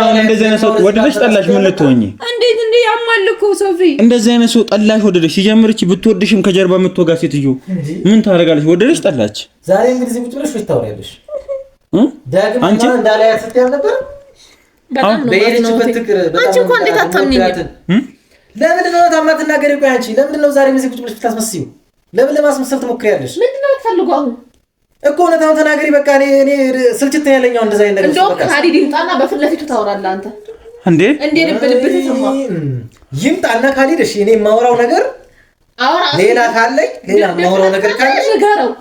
አሁን እንደዚህ አይነት ሰው ወደደሽ ጠላሽ ምን ልትሆኚ እንዴት ያማልኩ ሶፊ እንደዚህ አይነት ሰው ጠላሽ ወደደሽ ሲጀምርች ብትወድሽም ከጀርባ የምትወጋ ሴትዮ ምን ታደርጋለች ወደደሽ ጠላች ዛሬ እንግዲህ ቁጭ ብለሽ ታወሪያለሽ ዳግም አንቺ እንዳላያት ስትያል ነበር በጣም ነው በሄድሽበት ትክር በጣም አንቺ እንኳን እንዴት አታምኚኝም ለምን ነው ታማትናገሪ ቆይ አንቺ ለምን ነው ዛሬ ቁጭ ብለሽ ታስመስዩ ለምን ለማስመሰል ትሞክሪያለሽ ምንድነው የምትፈልጉ አሁን እኮ ነው ተናገሪ በቃ እኔ ስልችት ያለኛው እንደዛ አይነት ነገር እንደው ካሊድ ይምጣና በፊት ለፊቱ ታወራለህ አንተ እንዴ ልብልብት ይሰማ ይምጣና ካሊድ እሺ እኔ የማወራው ነገር ሌላ ካለኝ ሌላ የማወራው ነገር ካለኝ ንገረው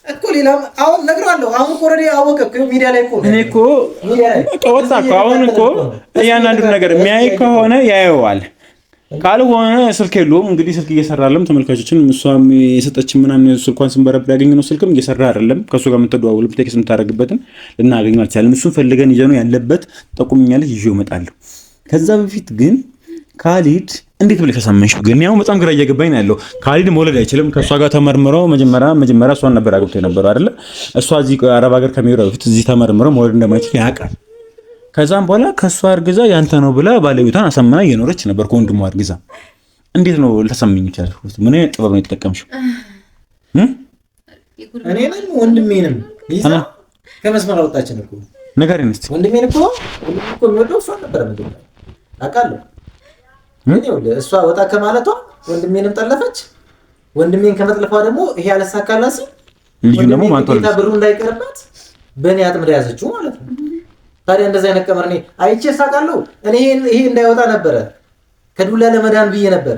እኮ ሌላ አሁን ነግሯለሁ አሁን ኦሬዲ አወቀ እኮ ሚዲያ ላይ እኮ እኔ እኮ ወጣ እኮ አሁን እኮ እያንዳንዱ ነገር የሚያይ ከሆነ ያየዋል ካልሆነ ስልክ የለውም እንግዲህ ስልክ እየሰራለም ተመልካቾችን እሷም የሰጠችን ምናምን ስልኳን ስንበረብር ያገኘነው ስልክም እየሰራ አይደለም ከሱ ጋር የምትደዋወልም ቴክስት የምታደርግበትን ልናገኘው አልቻለም እሱን ፈልገን ይዘነው ያለበት ጠቁምኛለች ይዤው እመጣለሁ ከዛ በፊት ግን ካሊድ እንዴት ብለሽ አሳመንሽው ግን ያው በጣም ግራ እየገባኝ ነው ያለው ካሊድ መውለድ አይችልም ከሷ ጋር ተመርምረው መጀመሪያ እሷን ነበር አግብቶ የነበረው አይደለ እሷ እዚህ አረብ ሀገር ከመሄዷ በፊት እዚህ ተመርምረው መውለድ እንደማይችል ያውቃል ከዛም በኋላ ከሷ አርግዛ ያንተ ነው ብላ ባለቤቷን አሳምና እየኖረች ነበር ከወንድሟ አርግዛ እንዴት ነው ልታሳምኝ ይችላልሽ ምን አይነት ጥበብ ነው የተጠቀምሽው እኔንም ወንድሜንም ይዛ ከመስመር አወጣችን እኮ ንገሪኝ እስቲ ወንድሜን እኮ የሚወደው እሷ ነበር ምንድን ነው አውቃለሁ እሷ ወጣ ከማለቷ ወንድሜንም ጠለፈች ወንድሜን ከመጥለፏ ደግሞ ይሄ አለሳካላት ልጁ ደግሞ ማንቷል ብሩ እንዳይቀርባት በእኔ አጥምዳ ያዘችው ማለት ነው ታዲያ እንደዛ አይነት ቀመር እኔ አይቼ ሳቃለሁ እኔ ይሄ እንዳይወጣ ነበረ ከዱላ ለመዳን ብዬ ነበረ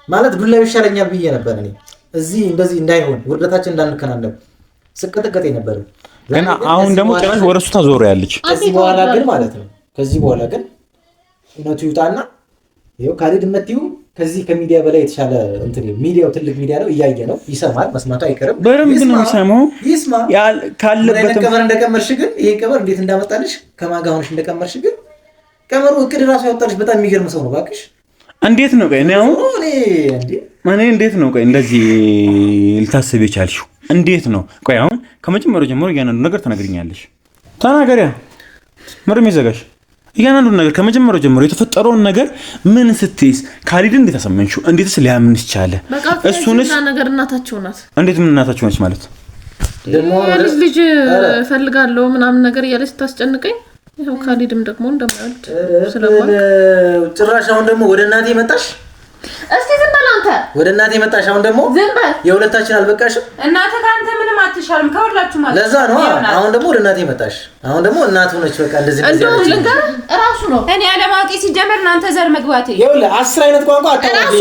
ማለት ዱላ ይሻለኛል ብዬ ነበር እኔ እዚህ እንደዚህ እንዳይሆን ውርደታችን እንዳንከናነብ ስቅጥቅጤ ነበር ግን አሁን ደግሞ ጭራሽ ወረሱ ታዞር ያለች ከዚህ በኋላ ግን ማለት ነው ከዚህ በኋላ ግን እውነቱ ይውጣና ይሄው ካሊድ መጥዩ ከዚህ ከሚዲያ በላይ የተሻለ እንትን ሚዲያው ትልቅ ሚዲያ ነው እያየ ነው ይሰማል መስማቱ አይቀርም በረም ግን ነው የሚሰማው ይስማ ካለበት ቀመር እንደቀመርሽ ግን ይሄ ቀመር እንዴት እንዳመጣልሽ ከማን ጋር ሆነሽ እንደቀመርሽ ግን ቀመሩ እቅድ ራሱ ያወጣልሽ በጣም የሚገርም ሰው ነው ባክሽ እንዴት ነው ቆይ ነው እኔ እንዴት ነው ቆይ እንደዚህ ልታስብ የቻልሽው እንዴት ነው ቆይ አሁን ከመጀመሪያው ጀምሮ ያንኑ ነገር ተናግሪኛለሽ ተናገሪያ ምንም ይዘጋሽ ያንኑ ነገር ከመጀመሪያው ጀምሮ የተፈጠረውን ነገር ምን ስትይስ ካሊድ እንዴት አሰመንሽው እንዴትስ ሊያምንሽ ቻለ እሱንስ ነገር እናታቸው ናት እንዴት ምን እናታቸው ነች ማለት ደግሞ ልጅ ፈልጋለሁ ምናምን ነገር እያለች ታስጨንቀኝ ይሄው ካሊድም ደግሞ እንደማይወድ ስለማውቅ ጭራሽ አሁን ደግሞ ወደ እናቴ መጣሽ እስቲ ዝም በል አንተ ወደ እናቴ መጣሽ። አሁን ደግሞ የሁለታችን አልበቃሽም? እናትህ ከአንተ ምንም አትሻልም ከሁላችሁ ማለት ለዛ ነው። አሁን ደግሞ ወደ እናቴ መጣሽ። አሁን ደግሞ እናቱ ነች። በቃ እንደዚህ ራሱ ነው። እኔ አለማወቄ ሲጀመር እናንተ ዘር መግባቴ ይኸውልህ 10 አይነት ቋንቋ አታውቅም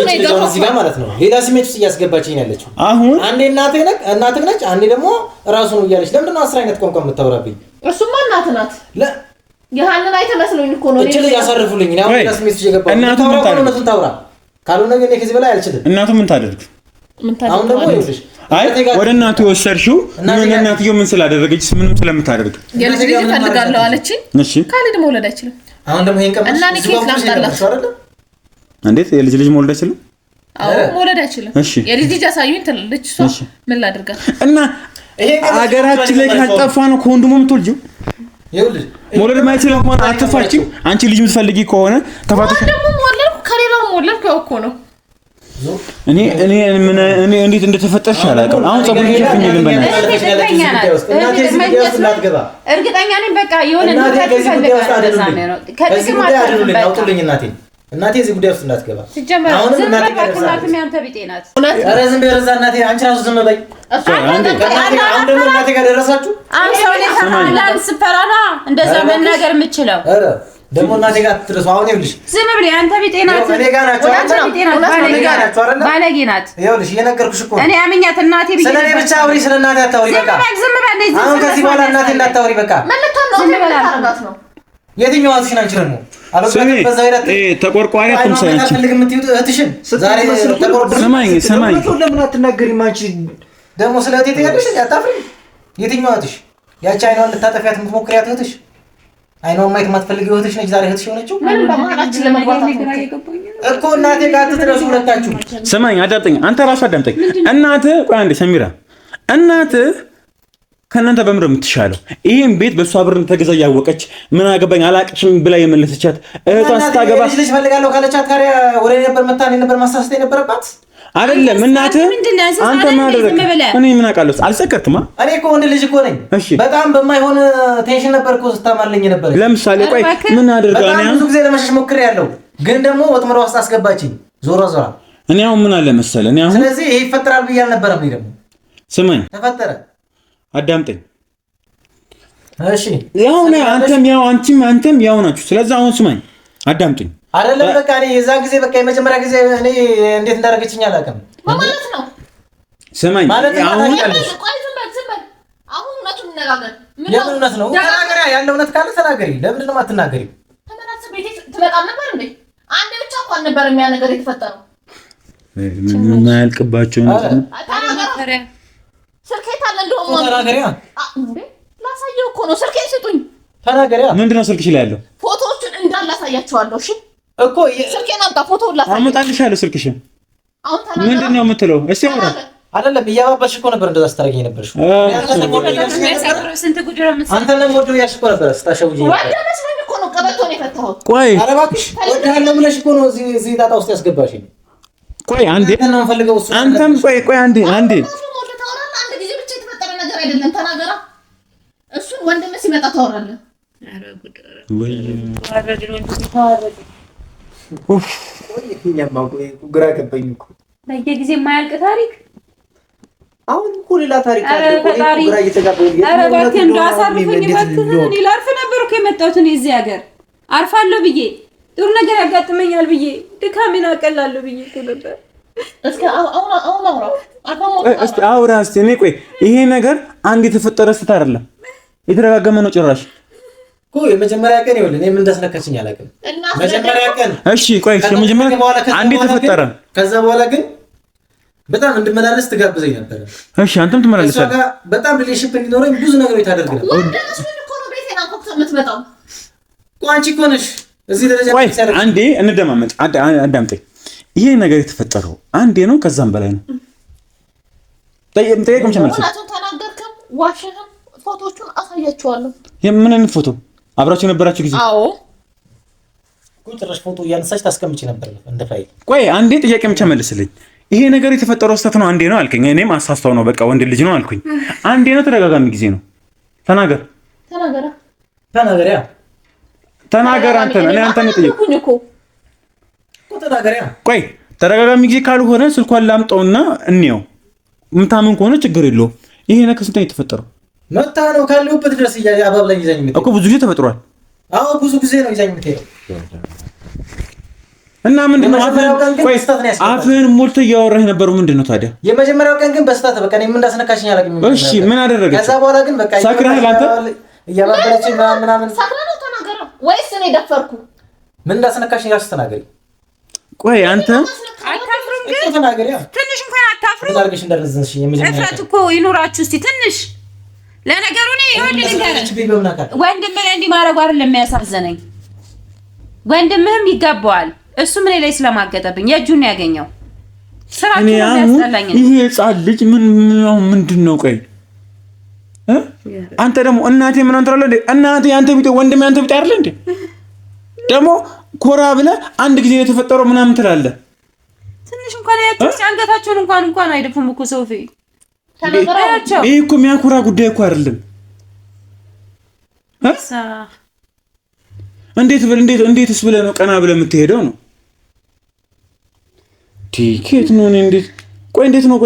እዚህ ጋር ማለት ነው። ሌላ ስሜት ውስጥ እያስገባችኝ ያለችው አሁን አንዴ እናትህ ነች፣ አንዴ ደግሞ ራሱ ነው እያለች ለምንድን ነው 10 አይነት ቋንቋ የምታወራብኝ? እሱማ እናትህ ናት። ያንን አይተመስለኝ እኮ ነው። እቺ ልጅ ያሳርፉልኝ ነው። ሌላ ስሜት ውስጥ እየገባሁ እናቱ ምን ታውራ ካልሆነ ግን ከዚህ በላይ አልችልም። እናቱ ምን ታደርግ? አሁን ደግሞ ይኸውልሽ አይ ወደ እናቱ ወሰድሽው ምን እናትየው ምን ስላደረገች ምንም ስለምታደርግ የልጅ ልጅ ፈልጋለሁ አለችኝ። እሺ ካለ መውለድ አይችልም። አሁን ደግሞ ይሄን ቀን እና ንኬት ላምጣላችሁ አይደል? እንዴት የልጅ ልጅ መውለድ አይችልም? አዎ መውለድ አይችልም። የልጅ ልጅ አሳዩኝ ትልልች እሷ ምን ላድርጋት? እና ይሄ አገራችን ላይ ካልጠፋ ነው ከወንድሙ የምትወልጂው። ይኸውልሽ መውለድ ማይችል ከሆነ አትፋቺም። አንቺ ልጅ የምትፈልጊ ከሆነ ተፋተሽ ደግሞ መውለድ ከሌላው መውለድ እኮ ነው። እኔ እንዴት እንደተፈጠርሽ አላውቅም። አሁን ጸጉር ይሸፍኝልኝ በእናትሽ እርግጠኛ ነኝ። በቃ የሆነ ነገር ይፈልጋል። እናቴ እዚህ ጉዳይ ውስጥ እንዳትገባ። አሁን እናቴ ያንተ ቢጤ ናት። ኧረ ዝም በይ ረዛ እናቴ፣ አንቺ ራሱ ዝም በይ። አሁን ደግሞ እናቴ ጋር ደረሳችሁ። እንደዛ መናገር የምችለው ደግሞ እናቴ ጋር ትደርሱ። አሁን ይኸውልሽ ዝም ብለህ አንተ ቢጤ ናት። እኔ ጋር ናቸው ባለጌ ናት። ይኸውልሽ እየነገርኩሽ እኮ እኔ አምኛት እናቴ ቢጤ ስለ እኔ ብቻ አውሪ፣ ስለ እናቴ አታውሪ። በቃ አሁን ከዚህ በኋላ እናቴ እንዳታውሪ። በቃ ነው የትኛው አትሽን አንቺ ደግሞ ተቆርቋሪ ሰማኝ ለምን አትናገሪም? አንቺ ደግሞ ስለ እህቴ ትያለሽ አታፍሪ። የትኛው እህትሽ? ያቺ አይኗን ልታጠፊያት የምትሞክሪያት እህትሽ? አይኗን ማየት የማትፈልጊው እህትሽ ነች ዛሬ እህትሽ ሆነችው እኮ። እናቴ ጋር ትድረሱ ሁለታችሁ። ሰማኝ፣ አዳምጠኝ። አንተ ራሱ አዳምጠኝ። እናትህ ቆይ አንዴ ሰሚራ፣ እናትህ ከእናንተ በምር የምትሻለው ይሄን ቤት በእሷ ብር ተገዛ ያወቀች ምን አገባኝ አላቅሽም ብላ የመለሰቻት እህቷ ስታገባ ልጅ ፈልጋለሁ ካለቻት ጋር ወሬ ነበር መታኔ ነበር ማሳሰት የነበረባት አይደለም። እናትህ አንተ ምን አደረክ? እኔ ምን አውቃለሁ? አልሰከርክማ። እኔ እኮ ወንድ ልጅ እኮ ነኝ። በጣም በማይሆን ቴንሽን ነበር እኮ ስታማልኝ ነበር። ለምሳሌ ቆይ ምን አደርጋ ነው? ብዙ ጊዜ ለመሸሽ ሞክሬያለሁ፣ ግን ደግሞ ወጥመድ ውስጥ አስገባችኝ ዞሮ ዞራ። እኔ አሁን ምን አለ መሰለህ፣ እኔ አሁን ስለዚህ ይሄ ይፈጠራል ብዬ አልነበረም። ደግሞ ስማኝ፣ ተፈጠረ። አዳምጠኝ። እሺ ያው ነው አንተም ያው ናችሁ። ስለዚህ አሁን ስማኝ፣ አዳምጠኝ። አይደለም በቃ እኔ የዛ ጊዜ በቃ የመጀመሪያ ጊዜ እኔ እንዴት እንዳደረገችኝ አላውቅም። ማለት ነው ስማኝ፣ አሁን እውነቱን እንነጋገር። የምን እውነት ነው? ተናገሪ። ያለ እውነት ካለ ተናገሪ። ለምንድን ነው የማትናገሪው? ተመላስ ቤቴ ትመጣም ነበር እንዴ? አንዴ ብቻ እኮ አልነበረም ያ ነገር የተፈጠረው። ምን ያልቅባቸው ነው? ስልኬ ታለ እንደውም ተናገሪያ እንዴ ላሳየው እኮ ነው። ስልኬ ስጡኝ። ተናገሪያ። ምንድነው ስልክሽ ላይ ያለው? ፎቶዎቹን እንዳላሳያቸዋለሁ። እሺ እኮ ስልኬን አምጣ፣ ፎቶውን ላሳየው። አመጣልሻለሁ ስልክሽን። አሁን ተናገር። ምንድነው የምትለው? እስቲ አውራ። አይደለም እያባባሽ እኮ ነበር እንደዛ ስታረጊኝ ነበር። አንተ ለምን ወዶ ያልሽ እኮ ነበር ስታሸውጂኝ ነበር። ወደረስ ነው እኮ ነው ቀበቶን የፈታሁት። ቆይ ኧረ እባክሽ ወደሃለሁ ብለሽ እኮ ነው እዚህ ጣጣ ውስጥ ያስገባሽኝ። ቆይ አንዴ ነው ፈልገው እሱ አንተም ቆይ አንዴ አንድ ጊዜ ብቻ የተፈጠረ ነገር አይደለም። ተናገራ። እሱን ወንድም ሲመጣ ታወራለህ። ኧረ ጉድ ወይ ግራ ገባኝ እኮ በየጊዜ የማያልቅ ታሪክ። አሁን እኮ ሌላ ታሪክ አለ እኮ ግራ እየተጋባኝ። ኧረ እባክህ እንደው አሳርፈኝ እባክህ። እኔ ላርፍ ነበር እኮ የመጣሁት እኔ እዚህ ሀገር አርፋለሁ ብዬ ጥሩ ነገር ያጋጥመኛል ብዬ ድካሜን አቀላለሁ ብዬ እኮ ነበር። እስኪ አሁን አውራ እስቲ አውራ እስቲ። እኔ ቆይ ይሄ ነገር አንድ የተፈጠረ ስህተት አይደለም፣ የተደጋገመ ነው ጭራሽ እኮ። የመጀመሪያ ቀን ይኸውልህ እኔ ምን እንዳስነካችኝ አላውቅም። መጀመሪያ ቀን እሺ ቆይ የመጀመሪያ አንድ የተፈጠረ ከዛ በኋላ ግን በጣም እንድመላለስ ትጋብዘኝ ነበር። እሺ አንተም ትመላለሳለህ። በጣም ሪሌሽንሺፕ እንዲኖረኝ ብዙ ነገሮች ታደርግ ነበር። ወደስ ምን እኮ ነው ቤቴን አንኳኩቶ የምትመጣው? አንቺ እኮ ነሽ እዚህ ደረጃ ሲያደርግ። አንዴ እንደማመጥ አዳምጠኝ። ይሄ ነገር የተፈጠረው አንዴ ነው ከዛም በላይ ነው? ጠየቅም ቸመልሰ ወላቱን ተናገርከም ዋሽህም ፎቶዎቹን አሳያቸዋለሁ። ምን አይነት ፎቶ? አብራችሁ የነበራችሁ ጊዜ? አዎ ቁጥርሽ ፎቶ እያነሳች ታስቀምጪ ነበር እንደ ፋይል። ቆይ አንዴ ጥያቄ ብቻ መልስልኝ። ይሄ ነገር የተፈጠረው ስህተት ነው አንዴ ነው አልከኝ። እኔም አሳስተው ነው በቃ ወንድ ልጅ ነው አልኩኝ። አንዴ ነው ተደጋጋሚ ጊዜ ነው? ተናገር ተናገር። አንተ ነው እኔ አንተ ነው ጥያቄ እኮ ተናገሪያ። ቆይ ተረጋጋሚ ጊዜ ካልሆነ ስልኳን ላምጣውና እንየው። ምታምን ከሆነ ችግር የለውም። ይሄ ነገር ስንት የተፈጠረው መታ ነው ካለሁበት ድረስ አባብላኝ ይዛኝ የምትሄደው እኮ ብዙ ጊዜ ተፈጥሯል። አዎ ብዙ ጊዜ ነው ይዛኝ የምትሄደው። እና ምንድነው አፍህን ሞልተህ እያወራህ የነበረው ምንድነው ታዲያ? የመጀመሪያው ቀን ግን በስታት በቃ እኔ ምን እንዳስነካሽኝ አላውቅም። እሺ ምን አደረገች? ከዛ በኋላ ግን በቃ ሰክረሃል አንተ? እያባበለችኝ ምናምን ሰክረህ ነው ተናገረው ወይስ እኔ ደፈርኩ? ምን እንዳስነካሽኝ ራስሽ ተናገሪ። ቆይ አንተ አታፍሩም? ግን ተናገሪ። ትንሽ እንኳን አታፍሩም? ታርገሽ እንዳልዘንሽ የመጀመሪያ እፍረት እኮ ይኖራችሁ እስቲ ትንሽ። ለነገሩ እኔ ወንድም ላይ እንዲህ ማድረጉ አይደለም የሚያሳዝነኝ። ወንድምህም ይገባዋል። እሱ ምን ላይ ስለማገጠብኝ የእጁን ያገኘው ስራችሁ ነው ያስጠላኝ። ይሄ ህፃን ልጅ ምንድን ነው? ቆይ አንተ ደግሞ እናቴ ምን አንተራለ እንዴ? እናቴ አንተ ቢጤ ወንድሜ አንተ ቢጤ አይደል እንዴ? ደግሞ ኮራ ብለህ አንድ ጊዜ የተፈጠረው ምናምን ትላለህ። ትንሽ እንኳን ያጥስ አንገታቸውን እንኳን አይደፉም እኮ ሶፊ። ይሄ እኮ የሚያኮራ ጉዳይ እኮ አይደለም። እንዴትስ ብለህ ነው ቀና ብለህ የምትሄደው ነው? ቲኬት ነው እንዴት ነው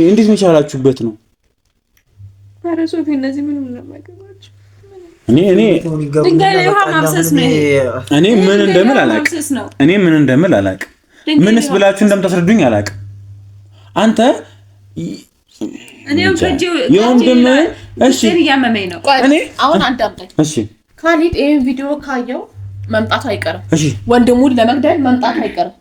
እንዴት መቻላችሁበት ነው? ኧረ ሶፊ እነዚህ ምንም ነው የማይገባቸው። ድንጋይ ላይ ውሃ ማፍሰስ ነው። እኔ ምን እንደምል አላውቅም። ምንስ ብላችሁ እንደምታስረዱኝ አላውቅም። አንተ እኔም የወንድምህ እሺ እያመመኝ ነው። እኔ አሁን አዳምጠኝ እሺ። ካሊድ ይሄን ቪዲዮ ካየው መምጣቱ አይቀርም። እሺ ወንድሙን ለመግደል መምጣቱ አይቀርም።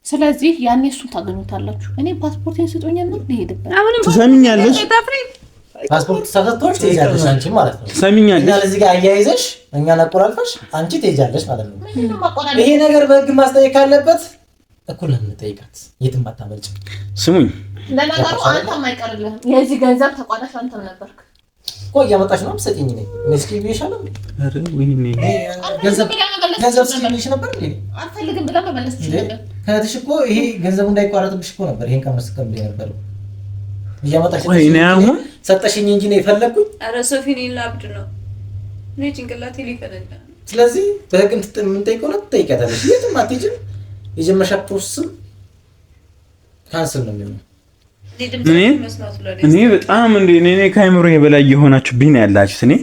ስለዚህ ያኔ እሱን ታገኙታላችሁ። እኔ ፓስፖርቴን ስጡኝና ልሄድበት። ትሰሚኛለሽ? ፓስፖርት ሳትወስድ ትሄጃለሽ አንቺ ማለት ነው። ትሰሚኛለሽ? እና ለዚህ ጋር አያይዘሽ እኛን አቆላልፈሽ አንቺ ትሄጃለሽ ማለት ነው። ይሄ ነገር በህግ ማስጠየቅ ካለበት እኩል ነው የምንጠይቃት። የትም አታመልጭ። ስሙኝ፣ ለነገሩ አንተም አይቀርልህም። የዚህ ገንዘብ ተቋዳሽ አንተም ነበርክ። ቆይ እያመጣሽ ነው የምትሰጪኝ ነኝ መስኪ ቢሻለው። አረ ወይኔ ገንዘብ ስልሽ ነበር እንዴ? አልፈልግም ብለህ መመለስ ትችላለህ። ከእህትሽ እኮ ይሄ ገንዘቡ እንዳይቋረጥብሽ እኮ ነበር ይሄን ቀመስ ተቀምጬ ነበር። እያመጣሽ ወይኔ አሁን ሰጠሽኝ እንጂ ነው የፈለኩኝ። አረ ሶፊ እኔ ላብድ ነው እኔ ጭንቅላቴ ሊፈነዳ። ስለዚህ በህግ የምንጠይቀው ነው ትጠይቂያታለሽ። የትም አትሄጂም። የጀመርሻት ፕሮሰስም ካንስል ነው የሚሆነው። እኔ በጣም እኔ ከአይምሮዬ በላይ የሆናችሁብኝ ነው ያላችሁት። እኔ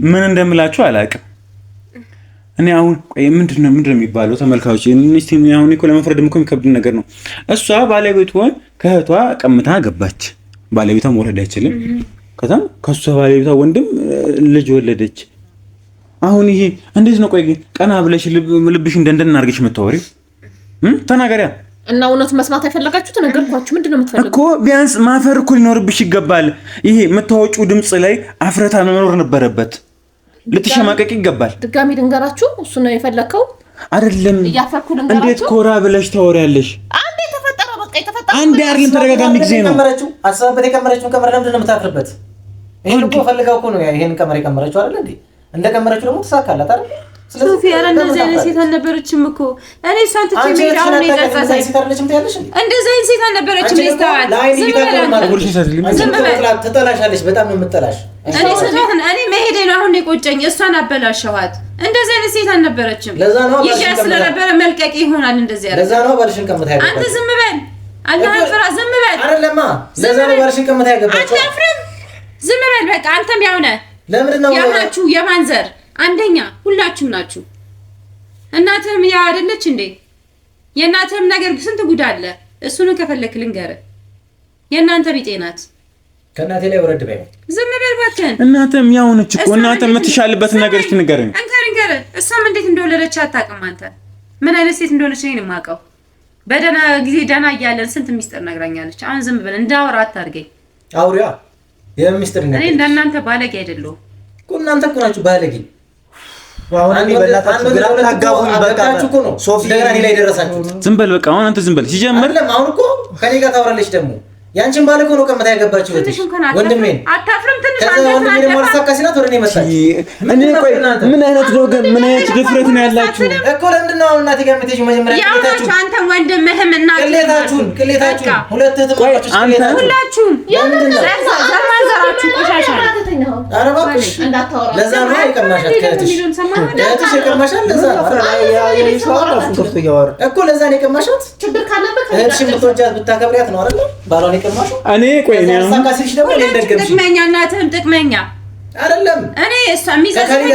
ምን እንደምላችሁ አላውቅም። እኔ አሁን ምንድነው የሚባለው? ተመልካቾች አሁን እኮ ለመፍረድም እኮ የሚከብድ ነገር ነው። እሷ ባለቤቷን ከእህቷ ቀምታ ገባች። ባለቤቷ መውለድ አይችልም። ከዛም ከሷ ባለቤቷ ወንድም ልጅ ወለደች። አሁን ይሄ እንዴት ነው? ቆይ ቀና ብለሽ ልብሽ እንደናርገሽ የምታወሪው ተናገሪያ። እና እውነት መስማት አይፈለጋችሁት ነገርኳችሁ። ምንድነው የምትፈልጉት እኮ? ቢያንስ ማፈር እኮ ሊኖርብሽ ይገባል። ይሄ የምታወጪው ድምጽ ላይ አፍረታ መኖር ነበረበት። ልትሸማቀቅ ይገባል። ድጋሚ ድንገራችሁ እሱ ነው የፈለከው አይደለም? እያፈርኩ ድንገራችሁ። እንዴት ኮራ ብለሽ ታወሪያለሽ? አንዴ ተፈጠረ በቃ የተፈጠረ አንዴ አይደለም፣ ተደጋጋሚ ጊዜ ነው አሰበበት። የቀመረችውን ቀመረ ለምንድን ነው የምታፍርበት? ይሄን እኮ ፈልጋው እኮ ነው ይሄን ቀመረ የቀመረችው አይደል እንዴ? እንደቀመረችው ደግሞ ተሳካላት አይደል? ሶፊ ኧረ እንደዚህ አይነት ሴት አልነበረችም እኮ እኔ እሷን ትቼ ሜዳ አሁን ነው የጠፋኝ። እንደዚህ አይነት ሴት አልነበረችም። ይስተዋል። ዝም በል ትጠላሻለች። በጣም ነው የምትጠላሽ። እኔ መሄዴ ነው አሁን የቆጨኝ። እሷን አበላሸኋት። እንደዚህ አይነት ሴት አልነበረችም። ይሻ ስለነበረ መልቀቅ ይሆናል እንደዚህ ያለ። ለዛ ነው ባልሽን ቀምታ ያገባች። አንተ ዝም በል አላህ ፍራ። ዝም በል አይደለማ። ለዛ ነው ባልሽን ቀምታ ያገባች። አታፍርም? ዝም በል በቃ። አንተም ያው ነህ። ለምንድን ነው ያማችሁ? የማንዘር አንደኛ ሁላችሁም ናችሁ። እናትህም ያው አይደለች እንዴ? የእናትህም ነገር ስንት ጉድ አለ። እሱን ከፈለክ ልንገርህ፣ የእናንተ ቢጤ ናት። ከእናቴ ላይ ወረድ በይ። ዝም በል እባክህን። እናትህም ያው ነች እኮ። እናትህም የምትሻልበትን ነገር እስኪ ንገረኝ። እንገር እሷም እንዴት እንደወለደች አታውቅም አንተ። ምን አይነት ሴት እንደሆነች እኔን የማውቀው። በደህና ጊዜ ደህና እያለን ስንት ሚስጥር ነግራኛለች። አሁን ዝም ብለን እንዳወራ አታርገኝ። አውሪያ የሚስጥር ነው። እኔ እንደናንተ ባለጌ አይደለሁም እኮ። እናንተ እኮ ናችሁ ባለጌ። ዝም በል በቃ። አሁን አንተ ዝም በል። ሲጀምር አሁን እኮ ከኔ ጋር ታወራለች ደግሞ ያንቺን ባለኮ ነው ቀመታ ያገባችው ወንድሜ አታፍርም? ትንሽ አንተ ወንድሜ ደግሞ አልሳካሽናት ወደ እኔ መጣች። እኔ ቆይ ምን አይነት ነው ግን ምን አይነት ድፍረት ነው ያላችሁ እኮ? ለምንድን ነው እናቴ ጋር የምትሄጂው? መጀመሪያ ያውቃችሁ አንተ ወንድምህም እና ቅሌታችሁን ሁለት እህቶች አንተ ሁላችሁም ዘርማንዘራችሁ ቆሻሻ ነው። ኧረ እባክሽ ለዛ ነው የቀማሻት ከእህትሽ የቀማሻት ለዛ እኮ ለዛ ነው የቀማሻት። ችግር ካለበት እህትሽን ብትወጃት ብታከብሪያት ነው አይደል ባሏን የቀማሽው። እኔ ቆይ ነው ሳካሲሽ ደግሞ እንደገምሽ ጥቅመኛ እናትህም ጥቅመኛ አይደለም። እኔ እሷ የሚዘገነኝ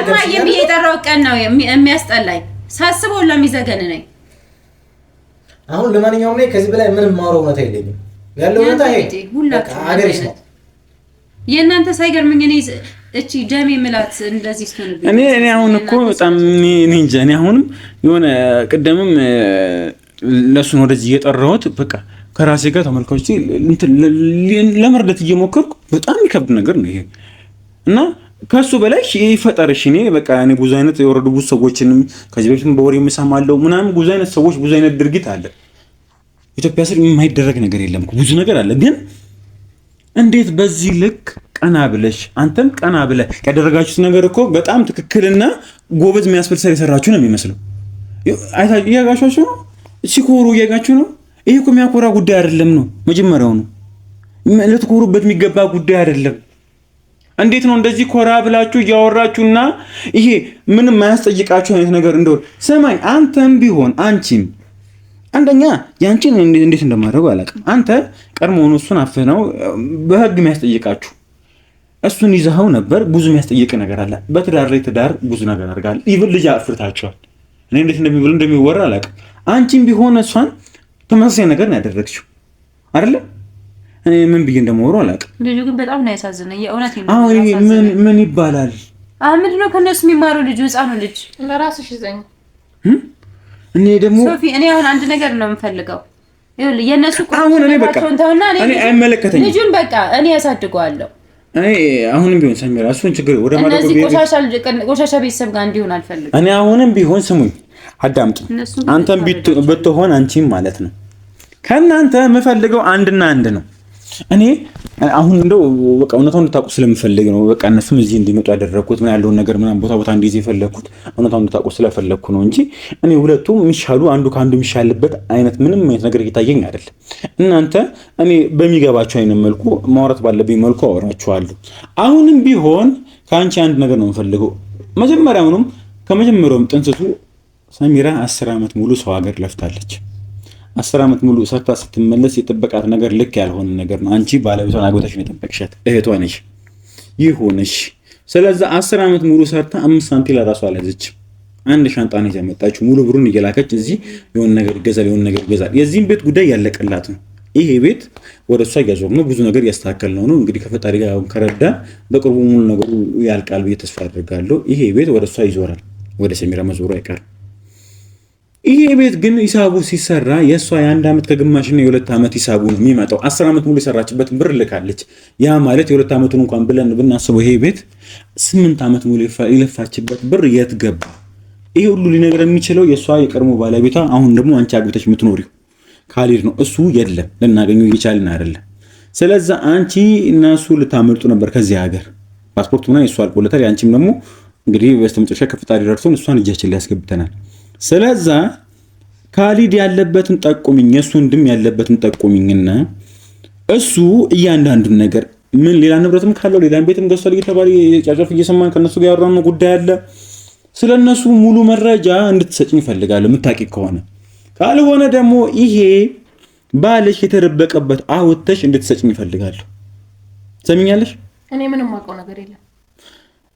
እማዬ ብዬ የጠራው ቀን ነው የሚያስጠላኝ ሳስበው ለሚዘገን ነኝ። አሁን ለማንኛውም ላይ ከዚህ በላይ ምንም ማውራው እውነት የለኝም። ያለው እውነት ይሄ ሁላችሁ አገርሽ ነው። የእናንተ ሳይገርምኝ እኔ እቺ ደሜ ምላት እንደዚህ ስትሆንብኝ እኔ አሁን እኮ በጣም እኔ እንጃ። እኔ አሁንም የሆነ ቅድምም ለሱን ወደዚህ እየጠራሁት በቃ ከራሴ ጋር ተመልካቾች ለመርዳት እየሞከርኩ በጣም ይከብድ ነገር ነው ይሄ እና ከሱ በላይ ይፈጠርሽ። እኔ በቃ እኔ ብዙ አይነት የወረዱ ብዙ ሰዎችንም ከዚህ በፊትም በወሬ የምሰማለው ምናምን ብዙ አይነት ሰዎች ብዙ አይነት ድርጊት አለ። ኢትዮጵያ ስር የማይደረግ ነገር የለም እኮ ብዙ ነገር አለ። ግን እንዴት በዚህ ልክ ቀና ብለሽ አንተም ቀና ብለህ ያደረጋችሁት ነገር እኮ በጣም ትክክልና ጎበዝ የሚያስብል ሰው የሰራችሁ ነው የሚመስለው። እያጋችሁ ነው ሲኮሩ እያጋችሁ ነው። ይሄ እኮ የሚያኮራ ጉዳይ አይደለም ነው መጀመሪያው ነው ልትኮሩበት የሚገባ ጉዳይ አይደለም። እንዴት ነው እንደዚህ ኮራ ብላችሁ እያወራችሁና ይሄ ምንም ማያስጠይቃችሁ አይነት ነገር እንደው ሰማይ አንተም ቢሆን አንቺም አንደኛ ያንቺን እንዴት እንደማደርገው አላውቅም። አንተ ቀድሞውኑ እሱን አፍነው በህግ የሚያስጠይቃችሁ እሱን ይዘኸው ነበር። ብዙ የሚያስጠይቅ ነገር አለ። በትዳር ላይ ትዳር ብዙ ነገር አድርጋል። ይብል ልጅ አፍርታችኋል። እኔ እንዴት እንደሚወራ አላውቅም። አንቺም ቢሆን እሷን ተመሳሳይ ነገር ነው ያደረግችው አይደለ? እኔ ምን ብዬ እንደማወራው አላውቅም። ልጁ ግን በጣም ነው ያሳዝነኝ። የእውነት ነው። አሁን ምን ይባላል? ምንድን ነው ከነሱ የሚማረው ልጁ ህፃኑ ልጅ ለራስሽ ይዘኝ እኔ ደግሞ ሶፊ እኔ አሁን አንድ ነገር ነው የምፈልገው። ይኸውልህ የነሱ አሁን እኔ በቃ እኔ አይመለከተኝም። ልጁን በቃ እኔ ያሳድገዋለሁ። እኔ አሁንም ቢሆን ሰሚራ እሱን ችግር ወደ ማለት ነው ቆሻሻ ቤተሰብ ጋር እንዲሆን አልፈልግም። እኔ አሁንም ቢሆን ስሙኝ አዳምጡ። አንተም ብትሆን አንቺም ማለት ነው ከእናንተ የምፈልገው አንድና አንድ ነው። እኔ አሁን እንደው በቃ እውነታውን እንድታውቁ ስለምፈልግ ነው። በቃ እነሱም እዚህ እንዲመጡ ያደረኩት ምን ያለውን ነገር ምናምን ቦታ እንዲይዝ የፈለኩት እውነታውን እንድታውቁ ስለፈለኩ ነው እንጂ እኔ ሁለቱም የሚሻሉ አንዱ ከአንዱ የሚሻልበት አይነት ምንም አይነት ነገር እየታየኝ አይደለም። እናንተ እኔ በሚገባችሁ አይነት መልኩ ማውራት ባለብኝ መልኩ አወራችኋለሁ። አሁንም ቢሆን ከአንቺ አንድ ነገር ነው የምፈልገው። መጀመሪያውንም ከመጀመሪያውም ጥንስሱ ሰሚራ 10 ዓመት ሙሉ ሰው ሀገር ለፍታለች። 10 ዓመት ሙሉ ሰርታ ስትመለስ የጠበቃት ነገር ልክ ያልሆነ ነገር ነው። አንቺ ባለቤቷን አግብተሽ ነው የጠበቅሻት፣ እህቷ ነሽ ይሁንሽ። ስለዚህ 10 ዓመት ሙሉ ሰርታ 5 ሳንቲም ለራሷ አልያዘችም። አንድ ሻንጣ ነው ያመጣችው። ሙሉ ብሩን እየላከች እዚህ የሆነ ነገር ይገዛል። የዚህም ቤት ጉዳይ ያለቀላት ነው። ይሄ ቤት ወደ እሷ እያዞር ነው። ብዙ ነገር ያስተካከል ነው። እንግዲህ ከፈጣሪ ጋር ከረዳ በቅርቡ ሙሉ ነገሩ ያልቃል ብዬ ተስፋ አድርጋለሁ። ይሄ ቤት ወደ እሷ ይዞራል። ወደ ሰሚራ መዞሩ አይቀርም። ይሄ ቤት ግን ሂሳቡ ሲሰራ የእሷ የ1 ዓመት ከግማሽና የ2 ዓመት ሂሳቡ ነው የሚመጣው። 10 ዓመት ሙሉ የሰራችበት ብር ልካለች። ያ ማለት የ2 ዓመቱን እንኳን ብለን ብናስበው ይሄ ቤት 8 ዓመት ሙሉ የለፋችበት ብር የት ገባ? ይሄ ሁሉ ሊነገር የሚችለው የእሷ የቀድሞ ባለቤቷ አሁን ደግሞ አንቺ አግብተሽ የምትኖሪው ካሊድ ነው። እሱ የለም ልናገኘው እየቻልን አይደለም። ስለዚህ አንቺ እና እሱ ልታመልጡ ነበር ከዚህ ሀገር። ፓስፖርቱ ምናምን የእሱ አልቆለታል። ያንቺም ደግሞ እንግዲህ በስተመጨረሻ ከፈጣሪ ደርሶን እሷን እጃችን ላይ ያስገብተናል። ስለዛ ካሊድ ያለበትን ጠቁሚኝ፣ የሱ ወንድም ያለበትን ጠቁሚኝና እሱ እያንዳንዱን ነገር ምን ሌላ ንብረትም ካለው ሌላም ቤትም ገዝቷል እየተባለ ጫጫፍ እየሰማን ከነሱ ጋር ያወራነው ጉዳይ አለ። ስለነሱ ሙሉ መረጃ እንድትሰጭኝ እፈልጋለሁ የምታውቂ ከሆነ። ካልሆነ ደግሞ ይሄ ባልሽ የተደበቀበት አውጥተሽ እንድትሰጭኝ እፈልጋለሁ። ሰሚኛለሽ? እኔ ምንም ማውቀው ነገር የለም።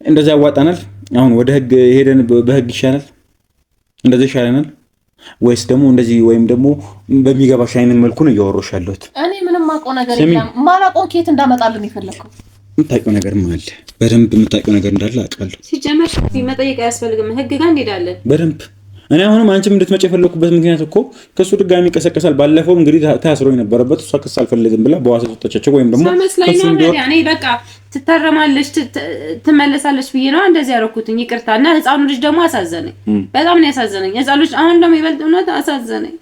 እንደዛ ያዋጣናል። አሁን ወደ ህግ ሄደን በህግ ይሻላል። እንደዚህ ይሻለናል ወይስ ደግሞ እንደዚህ ወይም ደግሞ በሚገባሽ አይነት መልኩ ነው እያወራሽ ያለሁት? እኔ ምንም ማውቀው ነገር የለም። ማላውቀው ከየት እንዳመጣልን ይፈልከው የምታውቂው ነገር አለ። በደንብ የምታውቂው ነገር እንዳለ አውቃለሁ። ሲጀመር መጠየቅ አያስፈልግም። ህግ ጋር እንሄዳለን በደንብ። እኔ አሁንም አንቺም እንድትመጪ የፈለኩበት ምክንያት እኮ ከሱ ድጋሚ ይቀሰቀሳል። ባለፈው እንግዲህ ታስሮ የነበረበት እሷ ክስ አልፈልግም ብላ በዋሳ ተጨጨ ወይም ደግሞ እኔ በቃ ትታረማለች ትመለሳለች ብዬ ነው እንደዚህ ያደረኩትኝ። ይቅርታ። እና ህፃኑ ልጅ ደግሞ አሳዘነኝ። በጣም ነው ያሳዘነኝ። ህፃኑ ልጅ አሁን ደግሞ ይበልጥ እውነት አሳዘነኝ።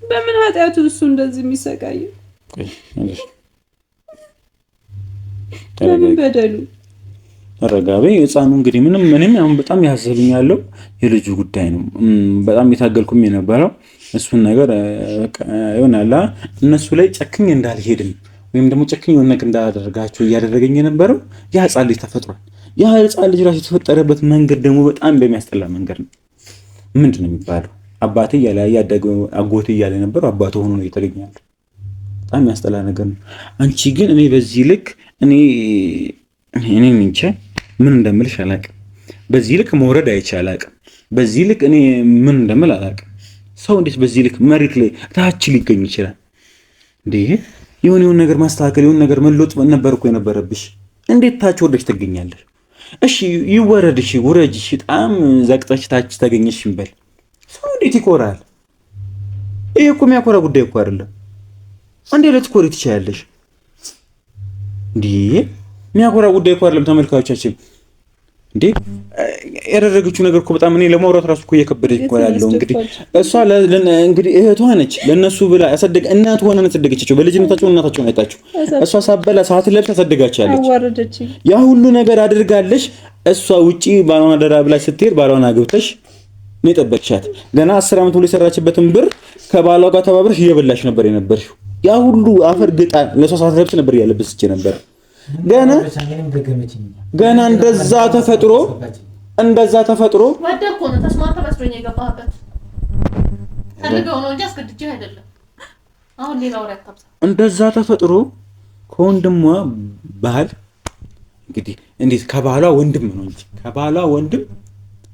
በምን ኃጢአቱ እሱ እንደዚህ የሚሰቃየው? ለምን በደሉ? ተረጋቢ። ህፃኑ እንግዲህ ምንም አሁን በጣም ያሳዝብኛለሁ የልጁ ጉዳይ ነው። በጣም የታገልኩም የነበረው እሱን ነገር በቃ ይሆናል እነሱ ላይ ጨክኝ እንዳልሄድም ወይም ደግሞ ጨክኝ የሆነ ነገር እንዳላደርጋቸው እያደረገኝ የነበረው ያ ህፃን ልጅ ተፈጥሯል። ያ ህፃን ልጅ ራሱ የተፈጠረበት መንገድ ደግሞ በጣም በሚያስጠላ መንገድ ነው። ምንድን ነው የሚባለው? አባቴ እያለ ያደገው አጎቴ እያለ የነበረው አባቱ ሆኖ ነው የተገኛል። በጣም የሚያስጠላ ነገር ነው። አንቺ ግን እኔ በዚህ ልክ እኔ እንጃ ምን እንደምልሽ አላውቅም። በዚህ ልክ መውረድ አይቼ አላውቅም። በዚህ ልክ እኔ ምን እንደምል አላውቅም። ሰው እንዴት በዚህ ልክ መሬት ላይ ታች ሊገኝ ይችላል እንዴ? የሆነ ነገር ማስተካከል የሆነ ነገር መለወጥ ነበር እኮ የነበረብሽ። እንዴት ታች ወርደሽ ትገኛለሽ? እሺ ይወረድ፣ እሺ ውረጅ፣ እሺ በጣም ዘቅጠሽ ታች ተገኘሽ እንበል። ሰው እንዴት ይኮራል? ይሄ እኮ የሚያኮራ ጉዳይ እኮ አይደለም። አንዴ ልትኮሪ ትችያለሽ እንዴ? የሚያኮራ ጉዳይ እኮ አይደለም። ተመልካቾቻችን እንዴ ያደረገችው ነገር እኮ በጣም እኔ ለማውራት ራሱ እኮ እየከበደኝ እኮ ያለው። እንግዲህ እሷ እንግዲህ እህቷ ነች፣ ለነሱ ብላ ያሳደገ እናት ሆና ነው ያሳደገቻቸው። በልጅነታቸው እናታቸውን አይታችሁ እሷ ሳበላ ሰዓት ለብሳ ያሳደጋቻለች። ያ ሁሉ ነገር አድርጋለሽ። እሷ ውጪ ባሏን አደራ ብላ ስትሄድ ባሏን አግብተሽ ነው የጠበቅሻት። ገና 10 ዓመት ሙሉ የሰራችበትን ብር ከባሏ ጋር ተባብረሽ እየበላሽ ነበር የነበርሽው። ያ ሁሉ አፈር ግጣ ለሷ ሰዓት ለብስ ነበር ያለብስች ነበር። ገና እንደዛ ተፈጥሮ ወደኮ ነው ተስማርተ መስሎኝ የገባህበት ታደገው ነው እንጂ አስገድጄ አይደለም። አሁን ሌላ ወሬ አታብዛ። እንደዛ ተፈጥሮ ከወንድሟ ባል እንግዲህ እንዴት ከባሏ ወንድም ነው እንጂ ከባሏ ወንድም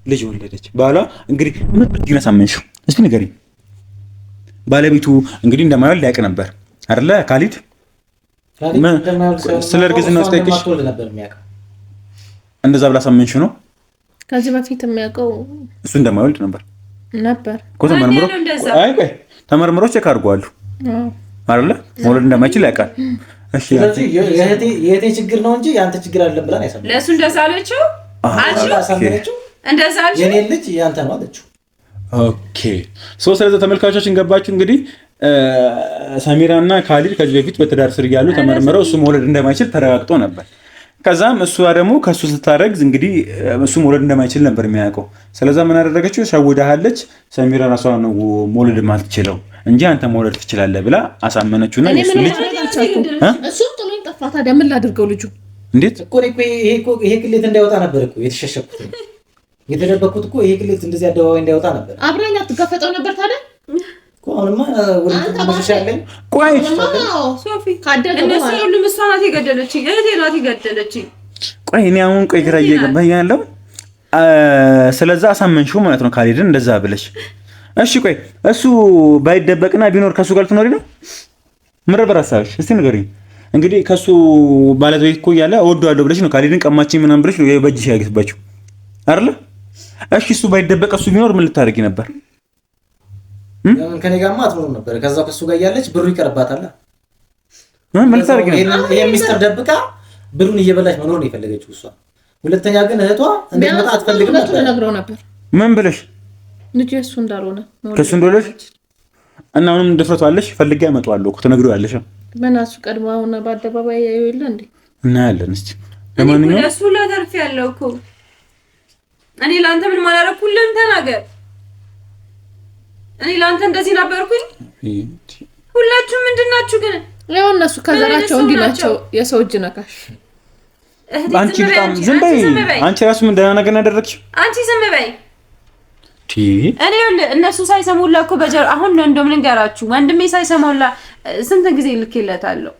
ልጅ ወለደች። ባሏ እንግዲህ ምን ብትይነሳ መንሽው እስቲ ንገሪኝ። ባለቤቱ እንግዲህ እንደማይወልድ ያውቅ ነበር አይደለ ካሊድ? ስለ እርግዝናው ስጠይቅሽ እንደዛ ብላ ሳመንሽ ነው? ከዚህ በፊት የሚያውቀው እሱ እንደማይወልድ ነበር እኮ ተመርምሮ ቼክ አድርጓሉ አይደለ? መውለድ እንደማይችል ያውቃል። እሺ ስለዚህ የእህቴ ችግር ነው እንጂ ያንተ ችግር አይደለም ብላ ነው ያሳመነችው። ለሱ እንደዛ አለችው። እንደዛ አለችው። የኔ ልጅ ያንተ ነው አለችው። ኦኬ ስለዚህ ተመልካቾቻችን ገባችሁ እንግዲህ ሰሚራና ካሊድ ከዚህ በፊት በትዳር ስር ያሉ ተመርምረው እሱ መውለድ እንደማይችል ተረጋግጦ ነበር። ከዛም እሷ ደግሞ ከሱ ስታረግዝ እንግዲህ እሱ መውለድ እንደማይችል ነበር የሚያውቀው። ስለዚህ ምን አደረገችው? ሸውዳሃለች። ሰሚራ ራሷ ነው መውለድ ማትችለው እንጂ አንተ መውለድ ትችላለህ ብላ አሳመነችውና እሱ ልጅ እሱ ጥሎኝ ጠፋ። ታዲያ ምን ላድርገው? ልጁ እንዴት እኮ ይሄ ቅሌት እንዳይወጣ ነበር እኮ የተሸሸኩት የተደበኩት እኮ ይሄ ቅሌት እንደዚህ አደባባይ እንዳይወጣ ነበር። አብረኛ ትጋፈጠው ነበር ታዲያ ቆንማ ወደ ተመሸሻለኝ። ቆይ ሶፊ ካደገ እነሱ ሁሉ መስዋዕት የገደለችኝ እህቴ ናት የገደለችኝ። ቆይ እኔ አሁን ቆይ ግራ እየገባኝ ያለው ስለዛ አሳመንሽው ማለት ነው ካሊድን እንደዛ ብለሽ። እሺ ቆይ እሱ ባይደበቅና ቢኖር ከሱ ጋር ትኖሪ ነው? ምን ነበር ሐሳብሽ? እስቲ ንገሪኝ። እንግዲህ ከሱ ባለቤት እኮ ያለ እወደዋለሁ ብለሽ ነው ካሊድን ቀማችኝ ምናምን ብለሽ ነው በእጅሽ ያገስባችሁ አይደል? እሺ እሱ ባይደበቅ እሱ ቢኖር ምን ልታደርጊ ነበር? ከኔ ጋርማ አትኖርም ነበር። ከዛው ከሱ ጋር ያለች ብሩ ይቀርባታል። ምን ልታደርጊ ነበር? ይሄ ሚስጥር ደብቃ ብሩን እየበላች መኖር ነው የፈለገችው እሷ። ሁለተኛ ግን እህቷ እንደመጣ አትፈልግም ነበር። ምን ብለሽ ልጅ እሱ እንዳልሆነ ከሱ እንደሆነች እና አሁንም ድፍረቱ አለሽ? ፈልጌ አመጣዋለሁ እኮ ተነግሮ ያለሽ በእናሱ ቀድማውና በአደባባይ ያዩ የለ እንዴ? እና ያለን እስቲ ለማንኛውም ለሱ ለተርፍ ያለው እኮ እኔ ላንተ ምን ማላረኩልም ተናገር። እኔ ላንተ እንደዚህ ነበርኩኝ። ሁላችሁም ምንድናችሁ ግን? ያው እነሱ ከዘራቸው እንዲህ ናቸው። የሰው እጅ ነካሽ። አንቺ በጣም ዝም በይ። አንቺ ራሱ ምን ደህና ነገር አደረግሽ? አንቺ ዝም በይ። እኔ እነሱ ሳይሰሙላ እኮ በጀር አሁን ነው እንደምን እንገራችሁ። ወንድሜ ሳይሰማውላ ስንት ጊዜ ልኬለታለሁ።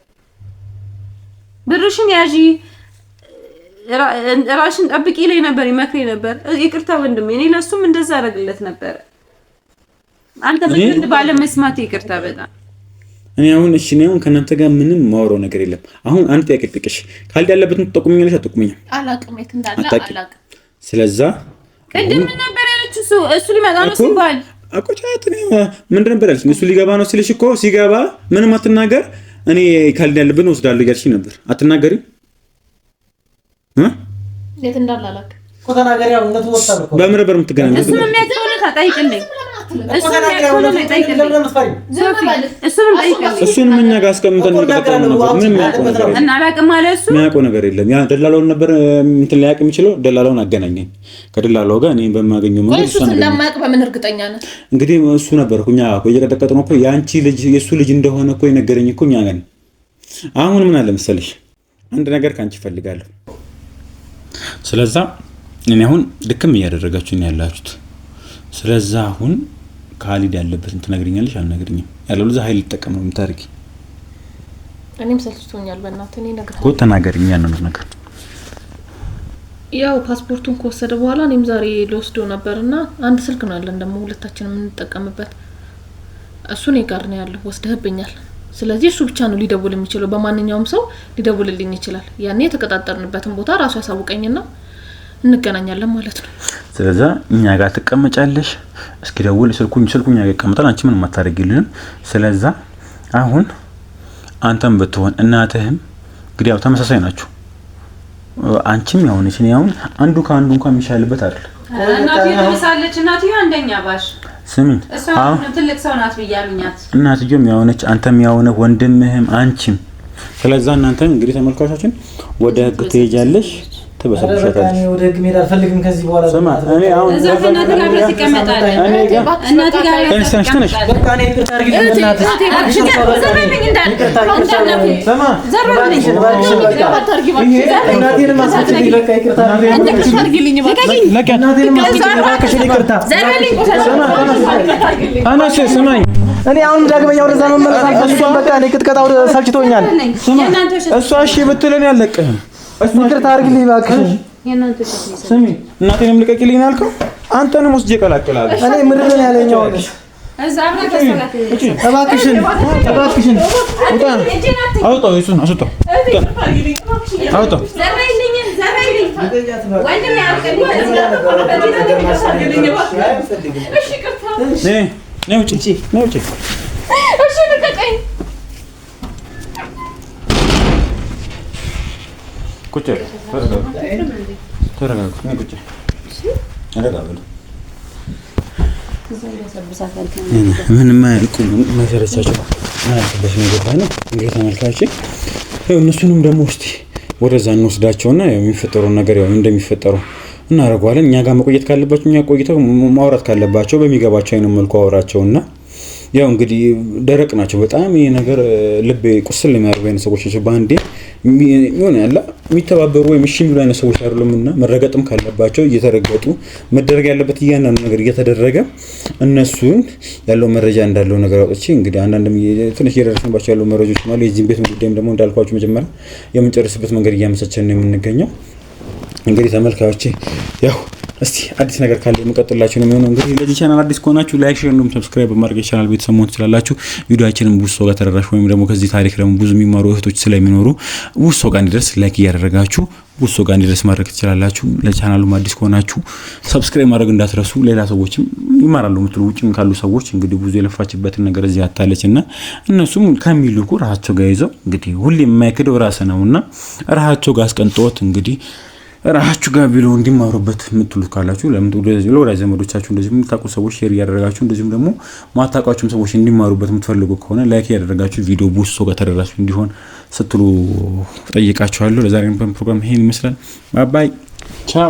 ብርሽን ያዢ ራሽን ጠብቂ ላይ ነበር ይመክሬ ነበር። ይቅርታ ወንድሜ፣ እኔ ለሱም እንደዛ አደረግለት ነበር። አንተ ምን ባለ መስማት ይቅርታ በጣም እኔ አሁን እሺ ነው ከእናንተ ጋር ምንም ማወራው ነገር የለም። አሁን አንተ ያቀጥቅሽ ካልዲ ያለበትን ተጠቁመኛለሽ አትጠቁመኛም? አላቅም የት እንዳለ አላቅም። ስለዛ ቅድም ነበር ያለችው እሱ ሊመጣ ነው ሲባል አቆጫት ነው ምንድን ነበር ያለችኝ? እሱ ሊገባ ነው ሲልሽ እኮ ሲገባ ምንም አትናገር። እኔ ካልዲ ያለበትን ወስዳለሁ እያልሽኝ ነበር። አትናገሪም? የት እንዳለ አላቅም። ተናገር ያው እነቱ ወጣ ነው በምረ በር የምትገናኙት እሱም የሚያውቀው ነው ታጠይቅልኝ እሱንም እኛ ጋር አስቀምጠን ምንም የሚያውቀው ነገር የለም። ያ ደላላውን ነበር እንትን ሊያውቅ የሚችለው ደላላውን አገናኘኝ ከደላላው ጋር እኔ በማገኘው መንገድ እሱ እንደማያውቅ በምን እርግጠኛ ነህ? እንግዲህ እሱ ነበር እኮ እኛ እኮ እየቀጠቀጥነው እኮ ያንቺ ልጅ የሱ ልጅ እንደሆነ እኮ የነገረኝ እኮ እኛ ጋር። አሁን ምን አለ መሰለሽ አንድ ነገር ካንቺ ፈልጋለሁ። ስለዛ እኔ አሁን ድክም እያደረጋችሁ ነው ያላችሁት። ስለዛ አሁን ካሊድ ያለበትን ትነግሪኛለሽ አልነግሪኝም? ያለው ለዛ ኃይል ተጠቀም ነው የምታርቂ። እኔም ሰልችቶኛል በእናትህ እኔ ነገር እኮ ተናገሪኝ ያንን ነገር። ያው ፓስፖርቱን ከወሰደ በኋላ እኔም ዛሬ ልወስደው ነበርና አንድ ስልክ ነው ያለን ደግሞ ሁለታችንም የምንጠቀምበት እሱ ነው ጋር ነው ያለው ወስደህብኛል። ስለዚህ እሱ ብቻ ነው ሊደውል የሚችለው በማንኛውም ሰው ሊደውልልኝ ይችላል። ያኔ የተቀጣጠርንበትን ቦታ ራሱ ያሳውቀኝና እንገናኛለን ማለት ነው። ስለዚህ እኛ ጋር ተቀመጫለሽ እስኪ ደውል ስልኩኝ እኛ ጋር ተቀመጣን አንቺ ምንም አታረጊልንም። ስለዚህ አሁን አንተም ብትሆን እናትህም እንግዲህ ያው ተመሳሳይ ናችሁ። አንቺም ያው ነሽ ነው አሁን አንዱ ከአንዱ እንኳን የሚሻልበት አይደል? እናትዬ ተመሳለች እናትዬ አንደኛ ባሽ ስሚ አሁን ትልቅ ሰው ናት ብያለኛት እናትዬም ያው ነች አንተም ያው ነህ ወንድምህም አንቺም። ስለዚህ እናንተ እንግዲህ ተመልካቾችን ወደ ህግ ትሄጃለሽ ተበሰብሻታለሽ። እኔ ወደ ህግ መሄድ አልፈልግም ከዚህ በኋላ። ስማ እኔ አሁን እዛ እናት ጋር ተቀመጣለ እናት ጋር ተነስተሽ በቃ እኔ ይቅርታ አድርጊልኝ እናት ዘርበልኝ እንዳል ስማ ዘርበልኝ እናቴን ማስፈትልኝ በቃ ይቅርታ አድርጊልኝ እናቴን ማስፈትልኝ ባክሽ ይቅርታ ዘርበልኝ አናሽ ስማኝ እኔ አሁን ዳግመኛ ወደዛ ነው መመለስ አልፈልግም። በቃ እኔ ቅጥቀጣው ሰልችቶኛል። ስማ እሷ እሺ ብትለን ያለቅህም ይቅርታ አድርጊልኝ ባክሽ። ስሚ እናቴንም ልቀቂልኝ ያልከው አንተንም ወስጄ ቀላቅላለሁ። እኔ ምድር ነው ያለኛው ነሽ እዛ አብራ ተሰጋት እባክሽን ውጣ አውጣው እሱን አውጣው አውጣው ዘርበልኝ ወንድም ያልከኝ እሺ ቅርታ ነይ ውጪ እሺ ልቀቀኝ ቁጭ ተረጋጋ ቁጭ አረጋጋ ምንም አያልቁም መሰረቻቸው ማለትበት ነው ገባኝ። እንግዲህ ተመልካቾች እነሱንም ደግሞ እስቲ ወደዛ እንወስዳቸውና የሚፈጠረው ነገር ያው እንደሚፈጠረው እናረጋለን። እኛ ጋር መቆየት ካለባቸው እኛ ቆይተው ማውራት ካለባቸው በሚገባቸው አይነት መልኩ አወራቸውና ያው እንግዲህ ደረቅ ናቸው በጣም ይሄ ነገር ልብ ቁስል የሚያደርጉ አይነት ሰዎች ናቸው። ባንዴ ምን ያለ የሚተባበሩ ወይ ምሽም ብሎ አይነት ሰዎች አይደሉምና መረገጥም ካለባቸው እየተረገጡ መደረግ ያለበት እያንዳንዱ ነገር እየተደረገ እነሱን ያለው መረጃ እንዳለው ነገር አውጥቼ እንግዲህ አንዳንድም ትንሽ እየደረስንባቸው ያለው መረጃዎች ማለት የዚህን ቤት ጉዳይም ደግሞ እንዳልኳችሁ መጀመሪያ የምንጨርስበት መንገድ እያመቻቸን ነው የምንገኘው። እንግዲህ ተመልካቾቼ ያው እስቲ አዲስ ነገር ካለ የምቀጥላችሁ ነው የሚሆነው። እንግዲህ ለዚህ ቻናል አዲስ ከሆናችሁ ላይክ ሼር እንዲሁም ሰብስክራይብ በማድረግ ቻናል ቤተሰብ መሆን ትችላላችሁ። ቪዲዮአችንን ብዙ ሰው ጋር ተደራሽ ወይም ደግሞ ከዚህ ታሪክ ደግሞ ብዙ የሚማሩ እህቶች ስለሚኖሩ ብዙ ሰው ጋር እንዲደርስ ላይክ እያደረጋችሁ ብዙ ሰው ጋር እንዲደርስ ማድረግ ትችላላችሁ። ለቻናሉም አዲስ ከሆናችሁ ሰብስክራይብ ማድረግ እንዳትረሱ። ሌላ ሰዎችም ይማራሉ የምትሉ ውጭም ካሉ ሰዎች እንግዲህ ብዙ የለፋችበትን ነገር እዚህ አታለችና እነሱም ከሚልኩ ራሳቸው ጋር ይዘው እንግዲህ ሁሌ የማይክደው ራስ ነውና ራሳቸው ጋር አስቀንጦት እንግዲህ ራሳችሁ ጋር ቢሉ እንዲማሩበት የምትሉት ካላችሁ ለምን ወደዚህ ወደ ዘመዶቻችሁ እንደዚህ የምታውቁ ሰዎች ሼር ያደረጋችሁ እንደዚህም ደግሞ ማታውቋቸውም ሰዎች እንዲማሩበት የምትፈልጉ ከሆነ ላይክ ያደረጋችሁ ቪዲዮ ብዙ ሰው ጋር ተደራሽ እንዲሆን ስትሉ ጠይቃችኋለሁ። ለዛሬ ፕሮግራም ይሄን ይመስላል። ባይ ባይ ቻው።